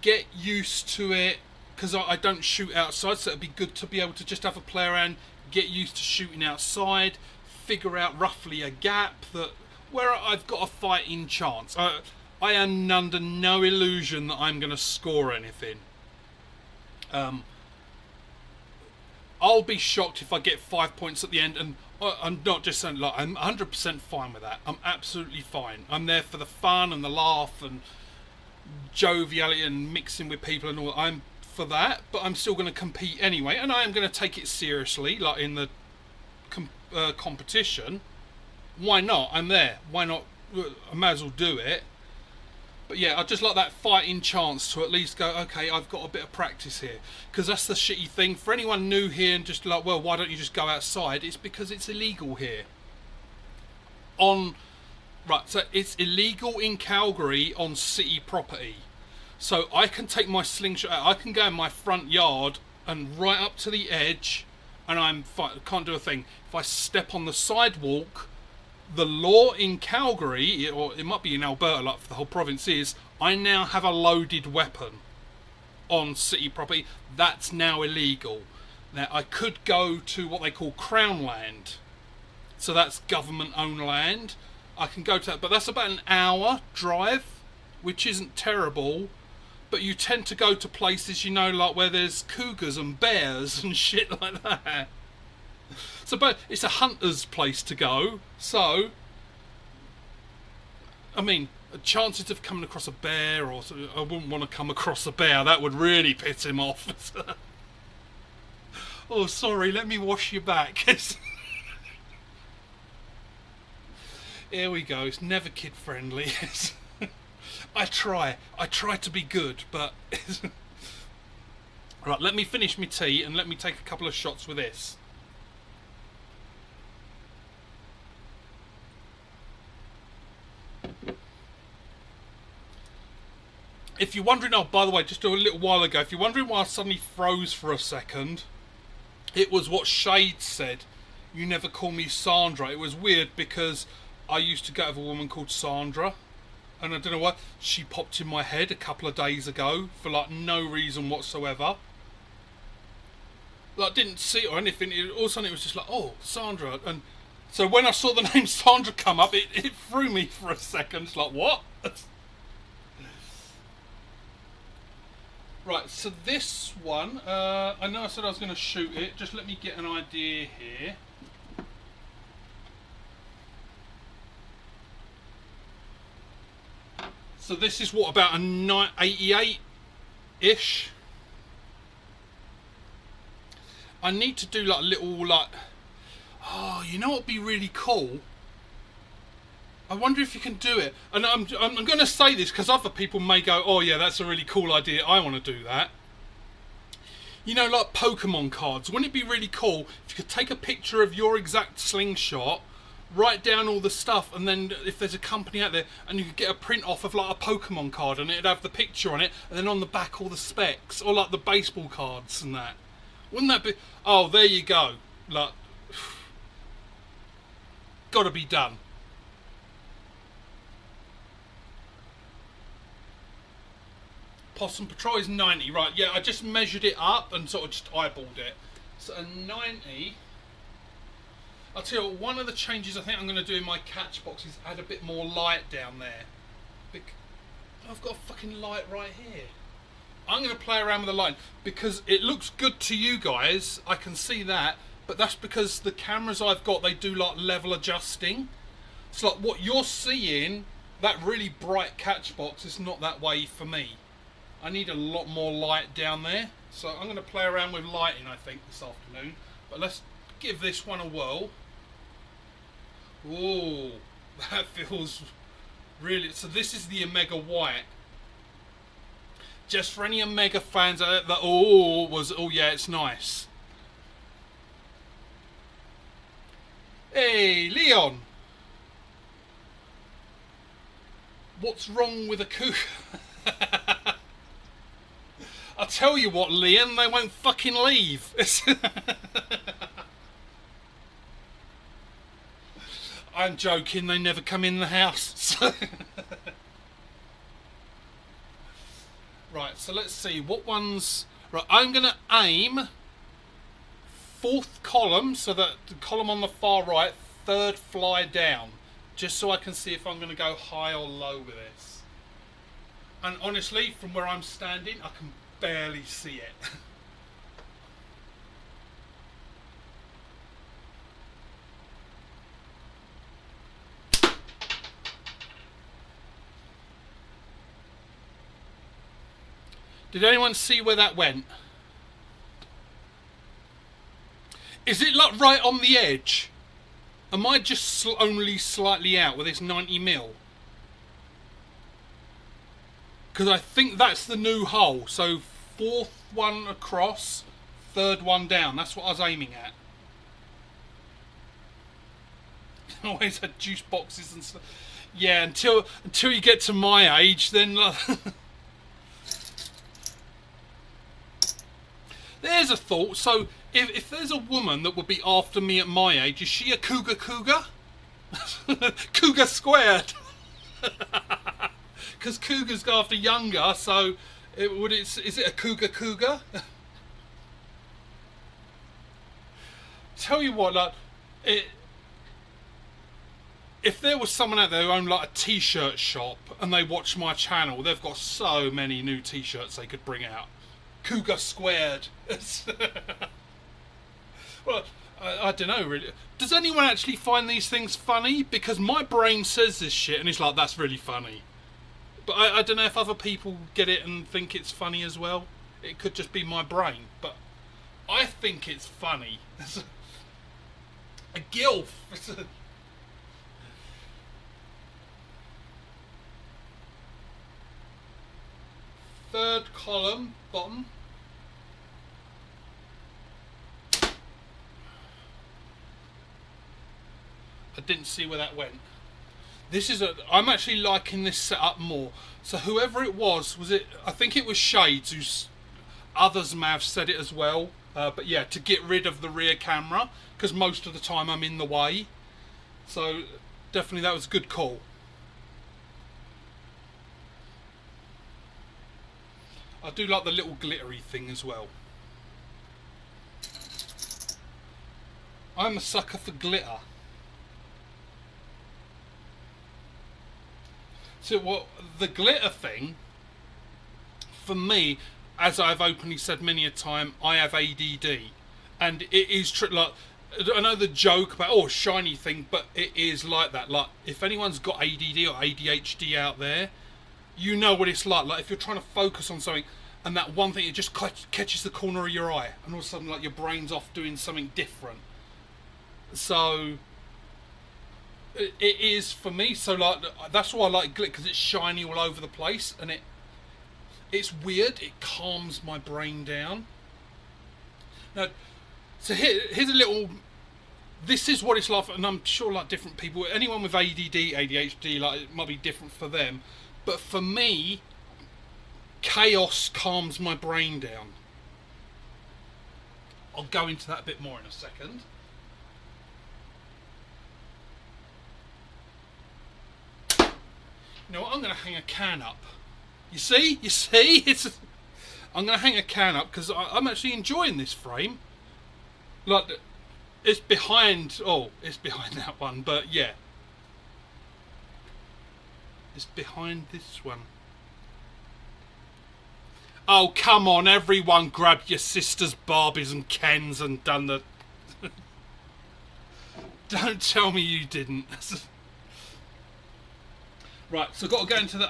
get used to it because I don't shoot outside, so it'd be good to be able to just have a play around, get used to shooting outside, figure out roughly a gap that where I've got a fighting chance. I am under no illusion that I'm going to score anything. I'll be shocked if I get 5 points at the end, and I'm not just saying, like, I'm 100% fine with that. I'm absolutely fine. I'm there for the fun and the laugh and joviality and mixing with people and all. I'm for that, but I'm still going to compete anyway, and I am going to take it seriously, like in the competition. Why not? I'm there. Why not? I may as well do it. But yeah, I just like that fighting chance to at least go, okay, I've got a bit of practice here. Because that's the shitty thing. For anyone new here and just like, well, why don't you just go outside? It's because it's illegal here. Right, so it's illegal in Calgary on city property. So I can take my slingshot out. I can go in my front yard and right up to the edge, and I can't do a thing. If I step on the sidewalk, the law in Calgary, or it might be in Alberta, like for the whole province, is I now have a loaded weapon on city property. That's now illegal. Now, I could go to what they call Crown Land. So that's government-owned land. I can go to that, but that's about an hour drive, which isn't terrible. But you tend to go to places, you know, like where there's cougars and bears and shit like that. So, but it's a hunter's place to go. So, I mean, chances of coming across a bear, or I wouldn't want to come across a bear. That would really piss him off. Oh, sorry, let me wash your back. Here we go. It's never kid friendly. I try to be good, but right. Let me finish my tea and let me take a couple of shots with this. If you're wondering, oh, by the way, just a little while ago, if you're wondering why I suddenly froze for a second, it was what Shade said. You never call me Sandra. It was weird because I used to go with a woman called Sandra, and I don't know what, she popped in my head a couple of days ago for like no reason whatsoever. Like, didn't see it or anything. All of a sudden it was just like, oh, Sandra. And so when I saw the name Sandra come up, it threw me for a second. It's like, what? Right, so this one, I know I said I was going to shoot it. Just let me get an idea here. So this is what, about a 88-ish? I need to do like a little, like, oh, you know what would be really cool? I wonder if you can do it. And I'm going to say this because other people may go, oh yeah, that's a really cool idea, I want to do that. You know, like Pokemon cards. Wouldn't it be really cool if you could take a picture of your exact slingshot, write down all the stuff, and then if there's a company out there and you could get a print off of like a Pokemon card and it'd have the picture on it, and then on the back all the specs, or like the baseball cards and that. Wouldn't that be... Oh, there you go. Like, gotta be done. Possum Patrol is 90, right? Yeah, I just measured it up and sort of just eyeballed it. So a 90. I'll tell you what, one of the changes I think I'm going to do in my catch box is add a bit more light down there. I've got a fucking light right here. I'm going to play around with the light because it looks good to you guys. I can see that, but that's because the cameras I've got, they do like level adjusting. So like what you're seeing, that really bright catch box is not that way for me. I need a lot more light down there. So I'm going to play around with lighting, I think, this afternoon. But let's give this one a whirl. Ooh, that feels really... So this is the Omega White. Just for any Omega fans out there that, oh yeah, it's nice. Hey, Leon. What's wrong with a cougar? I'll tell you what, Leon, they won't fucking leave. I'm joking, they never come in the house. Right, so let's see, what ones... Right, I'm going to aim fourth column, so that the column on the far right, third fly down, just so I can see if I'm going to go high or low with this. And honestly, from where I'm standing, I can barely see it. Did anyone see where that went? Is it like right on the edge? Am I just only slightly out with this 90mm? Because I think that's the new hole. So fourth one across, third one down. That's what I was aiming at. Always had juice boxes and stuff. Yeah, until you get to my age, then... There's a thought. So if there's a woman that would be after me at my age, is she a cougar? Cougar squared. Because cougars go after younger, so is it a cougar? Tell you what, like, if there was someone out there who owned like a t-shirt shop and they watch my channel, they've got so many new t-shirts they could bring out. Cougar squared. Well, I don't know really. Does anyone actually find these things funny? Because my brain says this shit and it's like, that's really funny. But I don't know if other people get it and think it's funny as well. It could just be my brain. But I think it's funny. A gilf. third column, bottom. I didn't see where that went. This is I'm actually liking this setup more. So whoever it was it? I think it was Shades, who's others may have said it as well. But yeah, to get rid of the rear camera, because most of the time I'm in the way. So definitely that was a good call. I do like the little glittery thing as well. I'm a sucker for glitter. So what the glitter thing, for me, as I've openly said many a time, I have ADD, and it is like, I know the joke about shiny thing, but it is like that. Like if anyone's got ADD or ADHD out there, you know what it's like. Like if you're trying to focus on something, and that one thing, it just catches the corner of your eye, and all of a sudden, like your brain's off doing something different. So it is for me. So like that's why I like glitter, because it's shiny all over the place, and it's weird. It calms my brain down. Now, so here's a little. This is what it's like, and I'm sure like different people, anyone with ADD, ADHD, like it might be different for them. But for me, chaos calms my brain down. I'll go into that a bit more in a second. You know what? I'm going to hang a can up. You see? I'm going to hang a can up because I'm actually enjoying this frame. Like, it's behind. Oh, it's behind that one, but yeah, it's behind this one. Oh, come on, everyone grabbed your sister's Barbies and Kens and done the... Don't tell me you didn't. Right, so I've got to go into the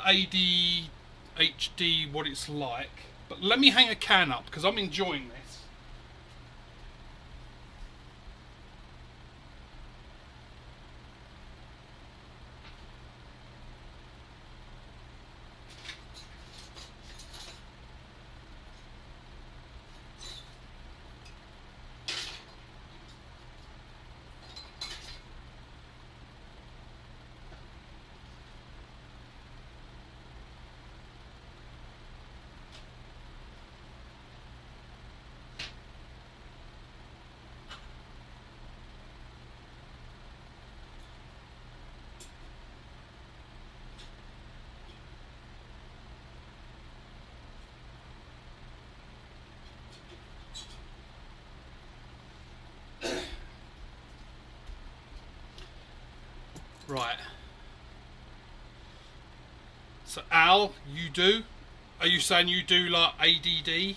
ADHD, what it's like. But let me hang a can up, because I'm enjoying this. Right. So Al, you do? Are you saying you do like ADD?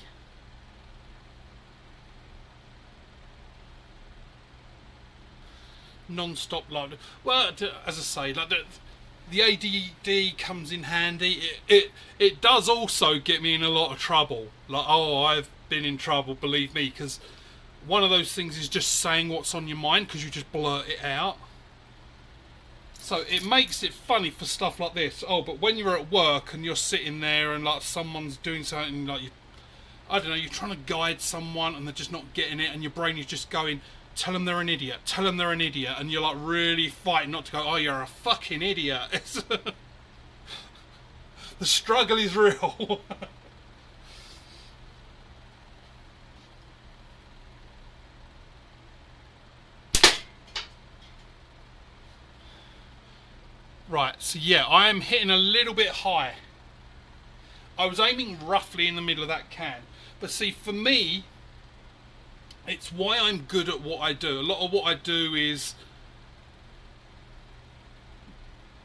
Non-stop like, well, as I say, like the ADD comes in handy. It does also get me in a lot of trouble. Like, oh, I've been in trouble, believe me, because one of those things is just saying what's on your mind because you just blurt it out. So it makes it funny for stuff like this. Oh, but when you're at work and you're sitting there and like someone's doing something, like I don't know, you're trying to guide someone and they're just not getting it, and your brain is just going, tell them they're an idiot, tell them they're an idiot, and you're like really fighting not to go, oh, you're a fucking idiot. The struggle is real. Right, so yeah, I am hitting a little bit high. I was aiming roughly in the middle of that can. But see, for me, it's why I'm good at what I do. A lot of what I do is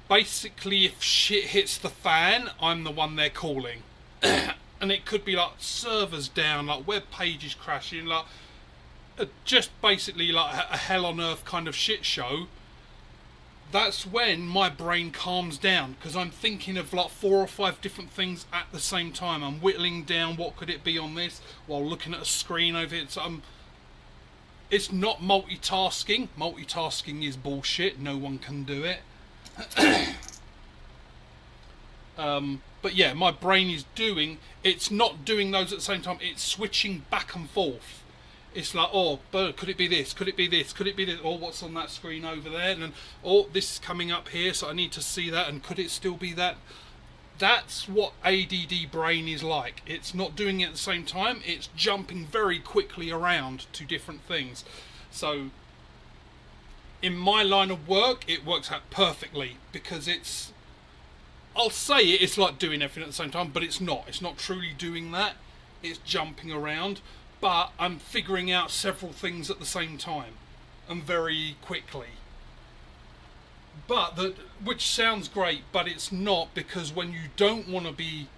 basically if shit hits the fan, I'm the one they're calling. And it could be like servers down, like web pages crashing, like just basically like a hell on earth kind of shit show. That's when my brain calms down, because I'm thinking of like 4 or 5 different things at the same time. I'm whittling down what could it be on this while looking at a screen over it. So it's not multitasking. Multitasking is bullshit. No one can do it. But yeah, my brain is it's not doing those at the same time, it's switching back and forth. It's like, oh, but could it be this? Could it be this? Could it be this? Oh, what's on that screen over there? And then, oh, this is coming up here, so I need to see that. And could it still be that? That's what ADD brain is like. It's not doing it at the same time. It's jumping very quickly around to different things. So, in my line of work, it works out perfectly because I'll say it's like doing everything at the same time, but it's not. It's not truly doing that. It's jumping around. But I'm figuring out several things at the same time and very quickly. Which sounds great, but it's not, because when you don't want to be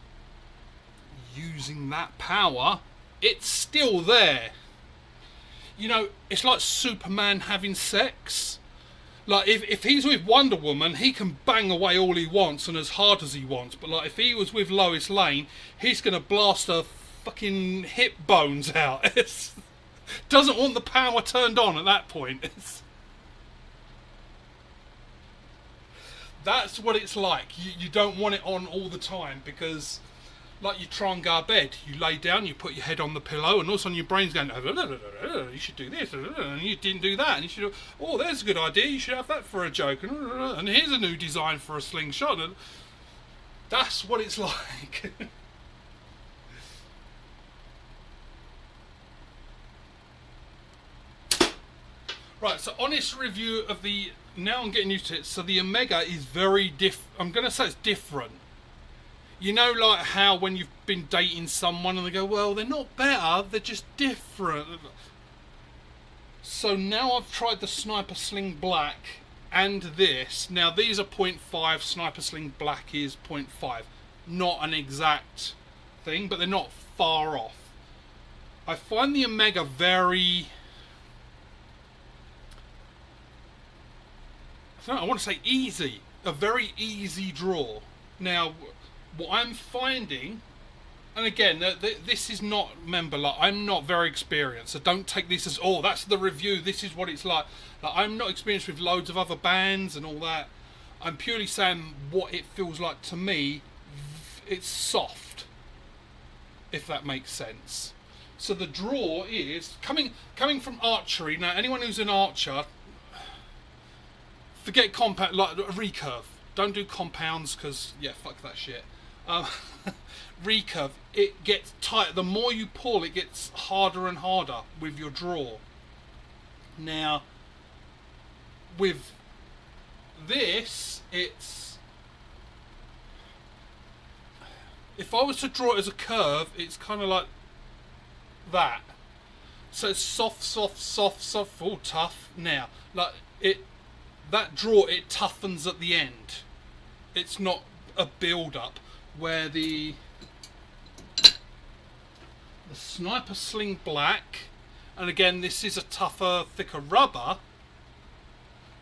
using that power, it's still there. You know, it's like Superman having sex. Like, if he's with Wonder Woman, he can bang away all he wants and as hard as he wants. But like, if he was with Lois Lane, he's going to blast her fucking hip bones out. Doesn't want the power turned on at that point. That's what it's like. You don't want it on all the time, because like, you try and go to bed, you lay down, you put your head on the pillow, and all of a sudden your brain's going, you should do this, and you didn't do that, and you should, oh, there's a good idea, you should have that for a joke, and here's a new design for a slingshot. And that's what it's like. Right, so honest review of the, now I'm getting used to it, so the Omega is very I'm going to say it's different. You know, like how when you've been dating someone and they go, well, they're not better, they're just different. So now I've tried the Sniper Sling Black and this. Now these are 0.5, Sniper Sling Black is 0.5. Not an exact thing, but they're not far off. I find the Omega very... I want to say easy. A very easy draw. Now, what I'm finding, and again, this is not, remember, like, I'm not very experienced, so don't take this as, oh, that's the review, this is what it's like. Like, I'm not experienced with loads of other bands and all that. I'm purely saying what it feels like to me. It's soft, if that makes sense. So the draw is coming from archery. Now, anyone who's an archer, forget compound, like a recurve. Don't do compounds, because, yeah, fuck that shit. Recurve, it gets tight. The more you pull, it gets harder and harder with your draw. Now, with this, it's... if I was to draw it as a curve, it's kind of like that. So it's soft, soft, soft, soft, all tough. Now, like, that draw, it toughens at the end. It's not a build-up, where the Sniper Sling Black, and again, this is a tougher, thicker rubber.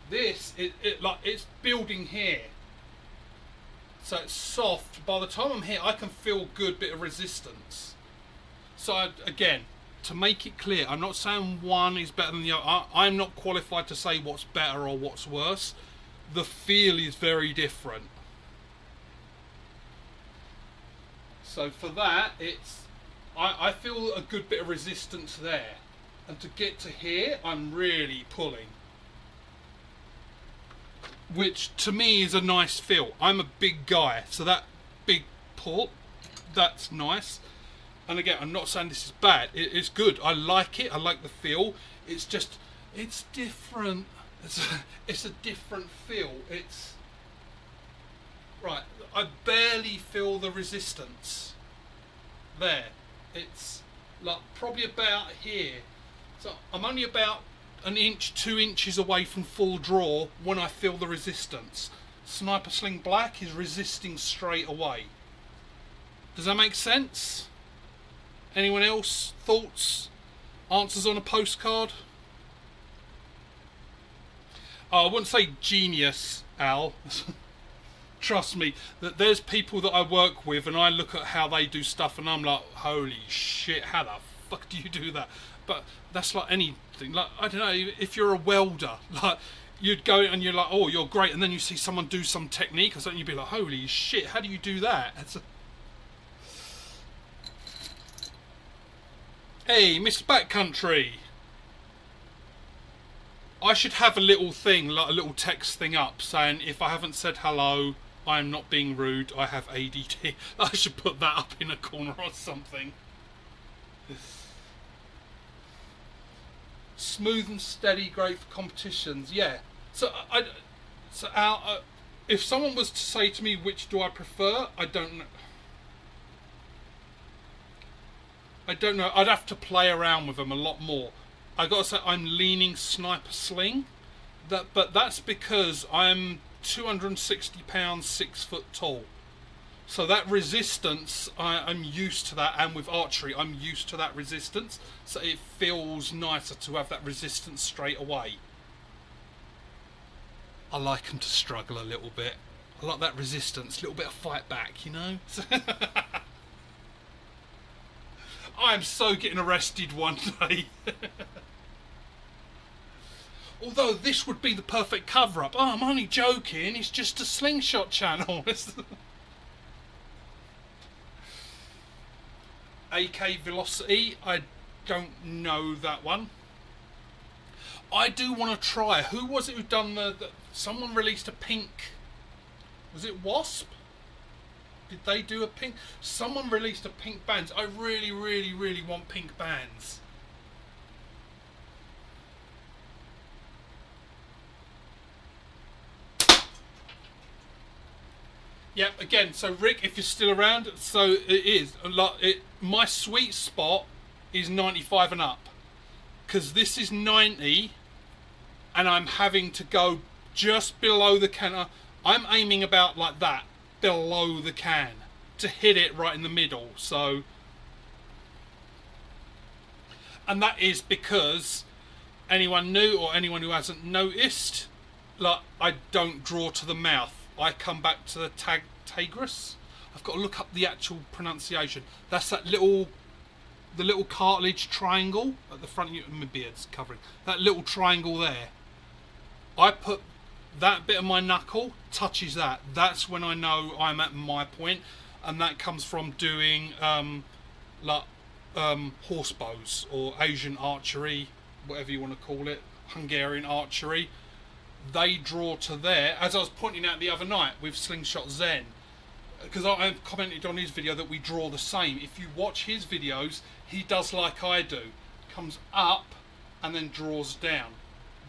This, it's building here. So it's soft. By the time I'm here, I can feel a good bit of resistance. So again, to make it clear, I'm not saying one is better than the other. I'm not qualified to say what's better or what's worse. The feel is very different. So for that, I feel a good bit of resistance there. And to get to here, I'm really pulling. Which to me is a nice feel. I'm a big guy, so that big pull, that's nice. And again, I'm not saying this is bad. It's good. I like it. I like the feel. It's just, it's different. It's a different feel. It's... right, I barely feel the resistance. There. It's like probably about here. So I'm only about an inch, 2 inches away from full draw when I feel the resistance. Sniper Sling Black is resisting straight away. Does that make sense? Anyone else? Thoughts? Answers on a postcard? Oh, I wouldn't say genius, Al. Trust me, that there's people that I work with and I look at how they do stuff and I'm like, holy shit, how the fuck do you do that? But that's like anything. Like, I don't know, if you're a welder, like, you'd go and you're like, oh, you're great, and then you see someone do some technique or something, you'd be like, holy shit, how do you do that? Hey, Mr. Backcountry. I should have a little thing, like a little text thing up saying, if I haven't said hello, I am not being rude, I have ADD. I should put that up in a corner or something. Smooth and steady, great for competitions. Yeah. So if someone was to say to me, which do I prefer? I don't know. I'd have to play around with them a lot more. I gotta say, I'm leaning sniper sling. But that's because I'm 260 pounds, 6 foot tall. So that resistance, I'm used to that, and with archery, I'm used to that resistance. So it feels nicer to have that resistance straight away. I like them to struggle a little bit. I like that resistance, a little bit of fight back, you know? I'm so getting arrested one day. Although this would be the perfect cover-up. Oh, I'm only joking, it's just a slingshot channel. AK Velocity, I don't know that one. I do want to try. Who was it who done someone released a pink... Was it Wasp? Did they do a pink... Someone released a pink bands. I really, really, really want pink bands. Yep, again, so Rick, if you're still around, so it is. My sweet spot is 95 and up. Because this is 90, and I'm having to go just below the can. I'm aiming about like that, below the can, to hit it right in the middle. So, and that is because anyone new or anyone who hasn't noticed, like, I don't draw to the mouth. I come back to the Tigris. I've got to look up the actual pronunciation. That's that the little cartilage triangle at the front. My beard's covering that little triangle there. I put that bit of my knuckle touches that. That's when I know I'm at my point, and that comes from doing horse bows or Asian archery, whatever you want to call it, Hungarian archery. They draw to there, as I was pointing out the other night with Slingshot Zen, because I commented on his video that we draw the same. If you watch his videos, he does like I do, comes up and then draws down.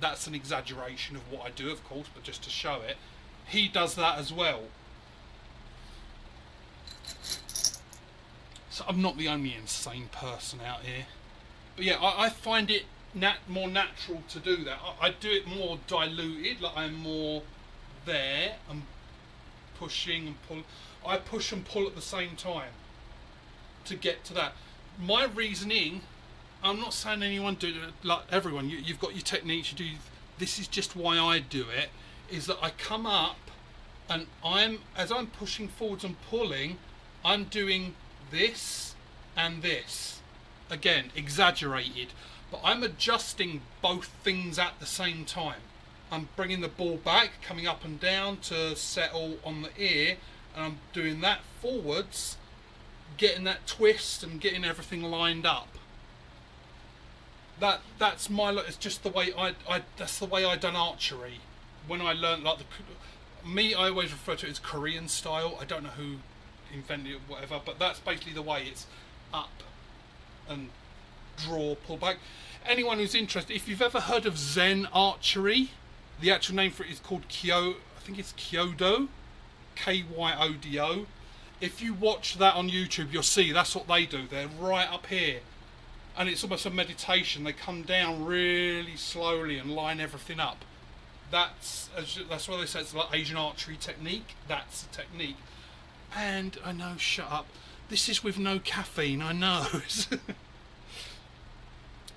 That's an exaggeration of what I do, of course, but just to show it, he does that as well. So I'm not the only insane person out here, but yeah, I find it more natural to do that. I do it more diluted, like I'm more there and pushing and pull. I push and pull at the same time to get to that. My reasoning, I'm not saying anyone do it, like everyone, you've got your techniques, you do, this is just why I do it, is that I come up and as I'm pushing forwards and pulling, I'm doing this and this. Again, exaggerated. But I'm adjusting both things at the same time. I'm bringing the ball back, coming up and down to settle on the ear, and I'm doing that forwards, getting that twist and getting everything lined up. That's it's just the way that's the way I done archery. When I learned, like, I always refer to it as Korean style. I don't know who invented it, whatever, but that's basically the way. It's up and draw, pull back. Anyone who's interested, if you've ever heard of Zen archery, the actual name for it is called I think it's Kyodo, Kyodo. If you watch that on YouTube, you'll see that's what they do. They're right up here, and it's almost a meditation. They come down really slowly and line everything up. That's why they say it's like Asian archery technique. That's the technique. And I know, shut up. This is with no caffeine, I know.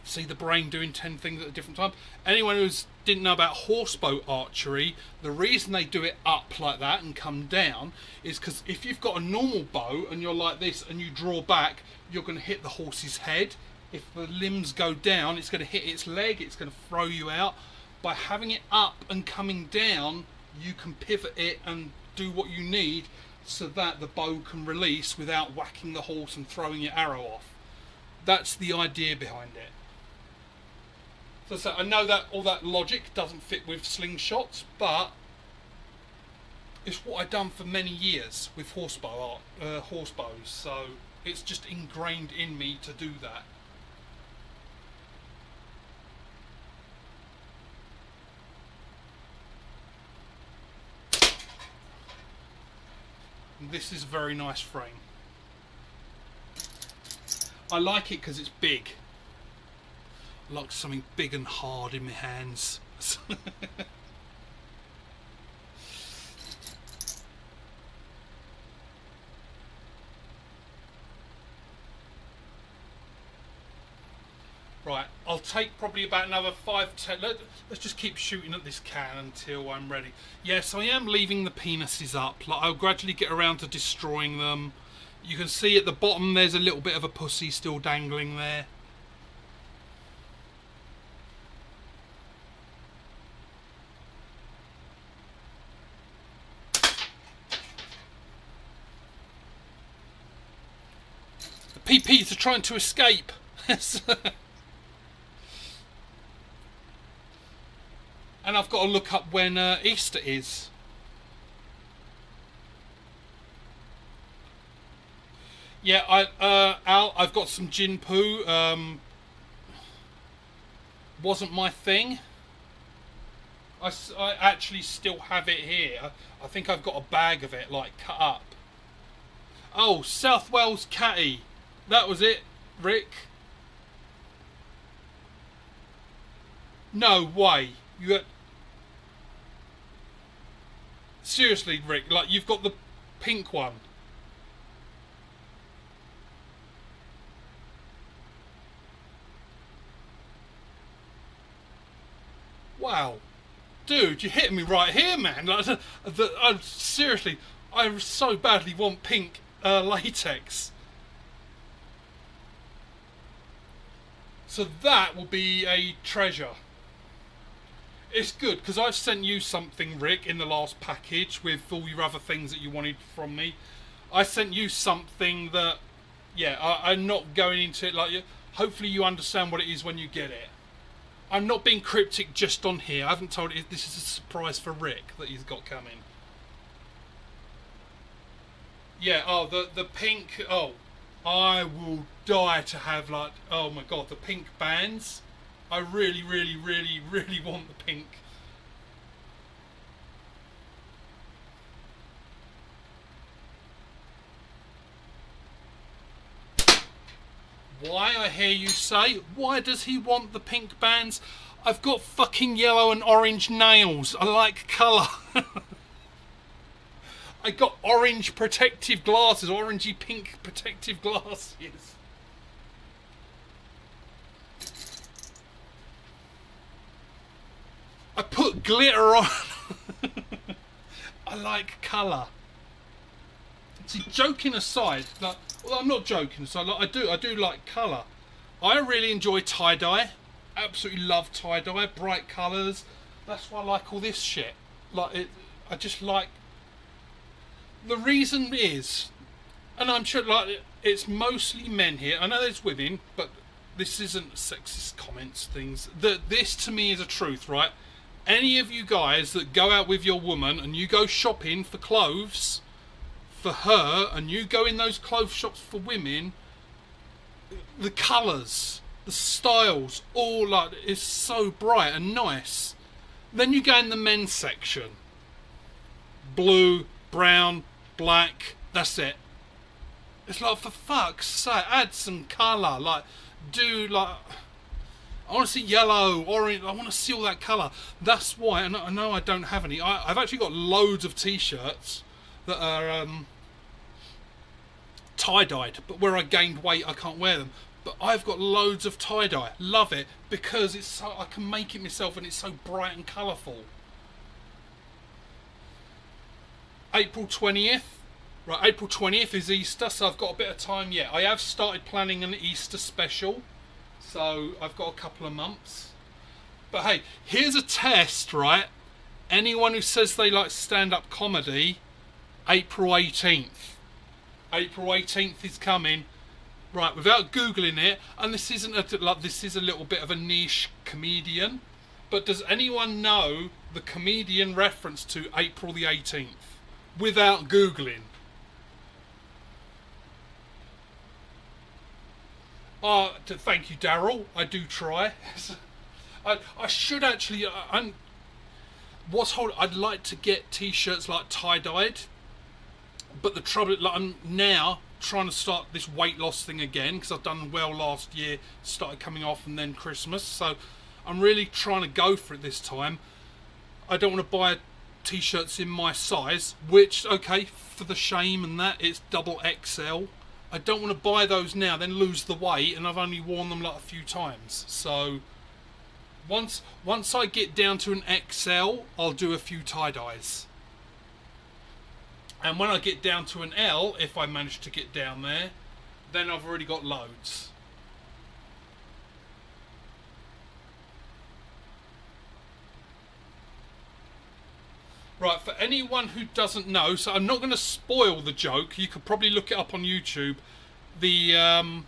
See the brain doing 10 things at a different time. Anyone who didn't know about horsebow archery, the reason they do it up like that and come down is because if you've got a normal bow and you're like this and you draw back, you're going to hit the horse's head. If the limbs go down, it's going to hit its leg, it's going to throw you out. By having it up and coming down, you can pivot it and do what you need so that the bow can release without whacking the horse and throwing your arrow off. That's the idea behind it. So I know that all that logic doesn't fit with slingshots, but it's what I've done for many years with horsebows, so it's just ingrained in me to do that. And this is a very nice frame. I like it because it's big. I like something big and hard in my hands. Right, I'll take probably about another 5-10. Let's just keep shooting at this can until I'm ready. Yes, I am leaving the penises up. Like, I'll gradually get around to destroying them. You can see at the bottom there's a little bit of a pussy still dangling there. The PPs are trying to escape. And I've got to look up when Easter is. Yeah, Al, I've got some gin poo. Wasn't my thing. I actually still have it here. I think I've got a bag of it, like, cut up. Oh, South Wales Catty. That was it, Rick. No way. You got... Seriously, Rick, like, you've got the pink one. Wow. Dude, you're hitting me right here, man. Like, seriously, I so badly want pink latex. So that will be a treasure. It's good, because I've sent you something, Rick, in the last package with all your other things that you wanted from me. I sent you something that, yeah, I'm not going into it like you. Hopefully you understand what it is when you get it. I'm not being cryptic just on here. I haven't told you. This is a surprise for Rick that he's got coming. Yeah, oh, the pink, oh, I will die to have, like, oh my god, the pink bands. I really, really, really, really want the pink. Why, I hear you say? Why does he want the pink bands? I've got fucking yellow and orange nails. I like colour. I got orange protective glasses, orangey pink protective glasses. I put glitter on. I like colour. See, joking aside, like, well, I'm not joking. So like, I do like colour. I really enjoy tie-dye. Absolutely love tie-dye, bright colours. That's why I like all this shit. Like it, I just like. The reason is, and I'm sure like it's mostly men here. I know there's women, but this isn't sexist comments things. This to me is a truth, right? Any of you guys that go out with your woman and you go shopping for clothes for her and you go in those clothes shops for women, the colours, the styles, all like is so bright and nice. Then you go in the men's section. Blue, brown, black, that's it. It's like, for fuck's sake, add some colour. Like, do like, I want to see yellow, orange, I want to see all that colour. That's why, and I know I don't have any. I've actually got loads of t-shirts that are tie-dyed, but where I gained weight I can't wear them. But I've got loads of tie-dye. Love it, because it's so, I can make it myself and it's so bright and colourful. April 20th. Right, April 20th is Easter, so I've got a bit of time yet. I have started planning an Easter special, so I've got a couple of months. But hey, here's a test, right? Anyone who says they like stand-up comedy, April 18th. April 18th is coming. Right, without Googling it, and this isn't this is a little bit of a niche comedian, but does anyone know the comedian reference to April the 18th? Without Googling. Thank you, Daryl. I do try. I should actually. I'd like to get t-shirts like tie-dyed, but the trouble, like, I'm now trying to start this weight loss thing again because I've done well last year, started coming off, and then Christmas. So I'm really trying to go for it this time. I don't want to buy t-shirts in my size, which, okay, for the shame and that, it's double XL. I don't want to buy those now, then lose the weight, and I've only worn them like a few times. So once I get down to an XL, I'll do a few tie-dyes. And when I get down to an L, if I manage to get down there, then I've already got loads. Right, for anyone who doesn't know, so I'm not going to spoil the joke. You could probably look it up on YouTube. The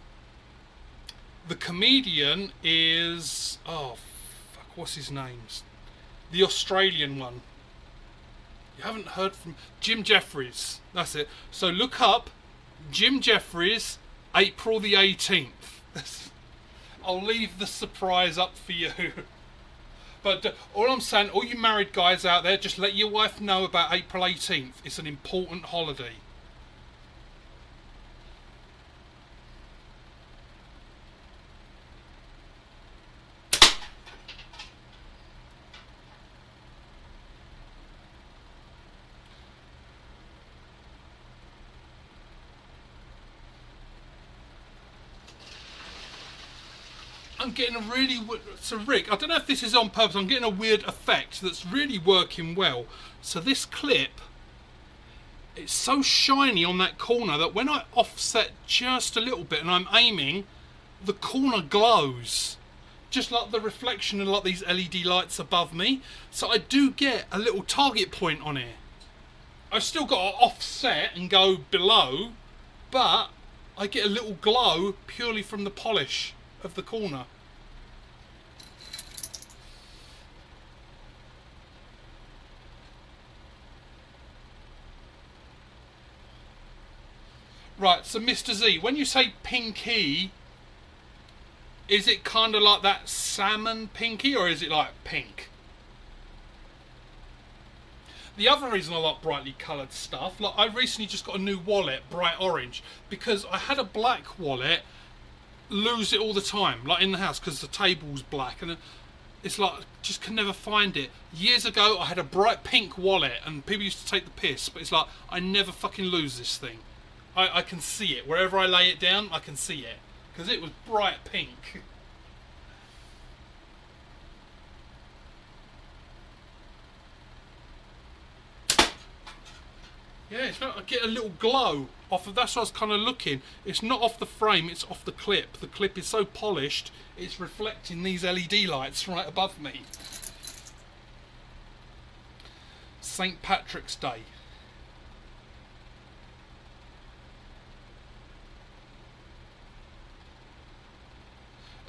comedian is, oh fuck, what's his name? The Australian one. You haven't heard from Jim Jeffries. That's it. So look up Jim Jeffries, April the 18th. I'll leave the surprise up for you. But all I'm saying, all you married guys out there, just let your wife know about April 18th. It's an important holiday. I'm getting a really... So Rick, I don't know if this is on purpose, I'm getting a weird effect that's really working well. So this clip, it's so shiny on that corner that when I offset just a little bit and I'm aiming, the corner glows. Just like the reflection of like these LED lights above me. So I do get a little target point on here. I've still got to offset and go below, but I get a little glow purely from the polish of the corner. Right, so Mr. Z, when you say pinky, is it kind of like that salmon pinky, or is it like pink? The other reason I like brightly coloured stuff, like I recently just got a new wallet, bright orange, because I had a black wallet, lose it all the time, like in the house, because the table's black, and it's like, just can never find it. Years ago, I had a bright pink wallet, and people used to take the piss, but it's like, I never fucking lose this thing. I can see it. Wherever I lay it down, I can see it. Because it was bright pink. Yeah, it's not, I get a little glow off of, that's what I was kind of looking. It's not off the frame, it's off the clip. The clip is so polished, it's reflecting these LED lights right above me. St. Patrick's Day.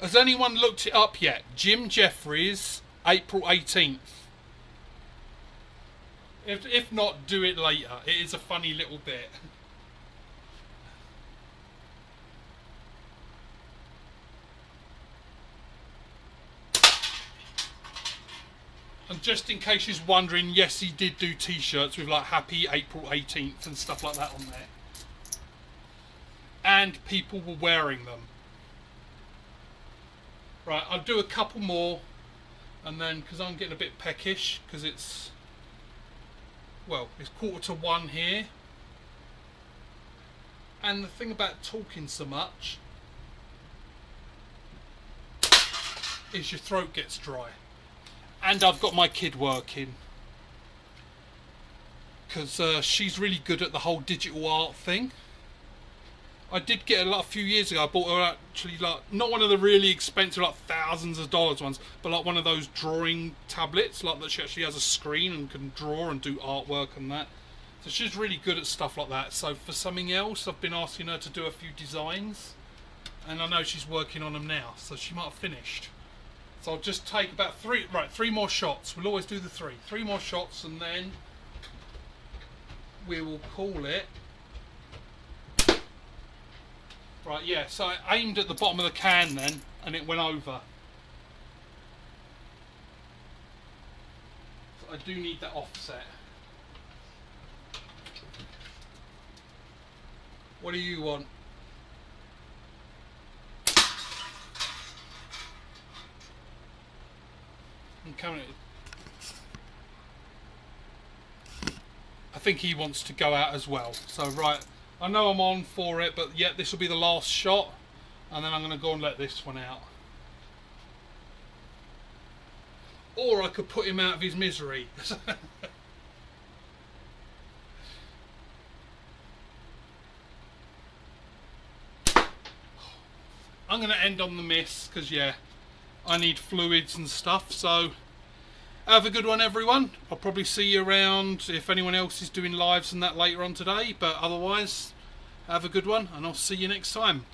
Has anyone looked it up yet? Jim Jeffries, April 18th. If not, do it later. It is a funny little bit. And just in case you're wondering, yes, he did do t-shirts with like Happy April 18th and stuff like that on there. And people were wearing them. Right, I'll do a couple more, and then, because I'm getting a bit peckish, because it's, well, it's 1:45 here. And the thing about talking so much is your throat gets dry. And I've got my kid working, because she's really good at the whole digital art thing. I did get a few years ago. I bought her actually, like, not one of the really expensive, like thousands of dollars ones, but like one of those drawing tablets, like that she actually has a screen and can draw and do artwork and that. So she's really good at stuff like that. So for something else, I've been asking her to do a few designs, and I know she's working on them now, so she might have finished. So I'll just take about three more shots. We'll always do the three more shots, and then we will call it. Right, yeah, so I aimed at the bottom of the can then, and it went over. So I do need that offset. What do you want? I'm coming. I think he wants to go out as well. So right, I know I'm on for it, but yeah, this will be the last shot, and then I'm going to go and let this one out. Or I could put him out of his misery. I'm going to end on the miss, because yeah, I need fluids and stuff. So have a good one, everyone. I'll probably see you around if anyone else is doing lives and that later on today, but otherwise have a good one, and I'll see you next time.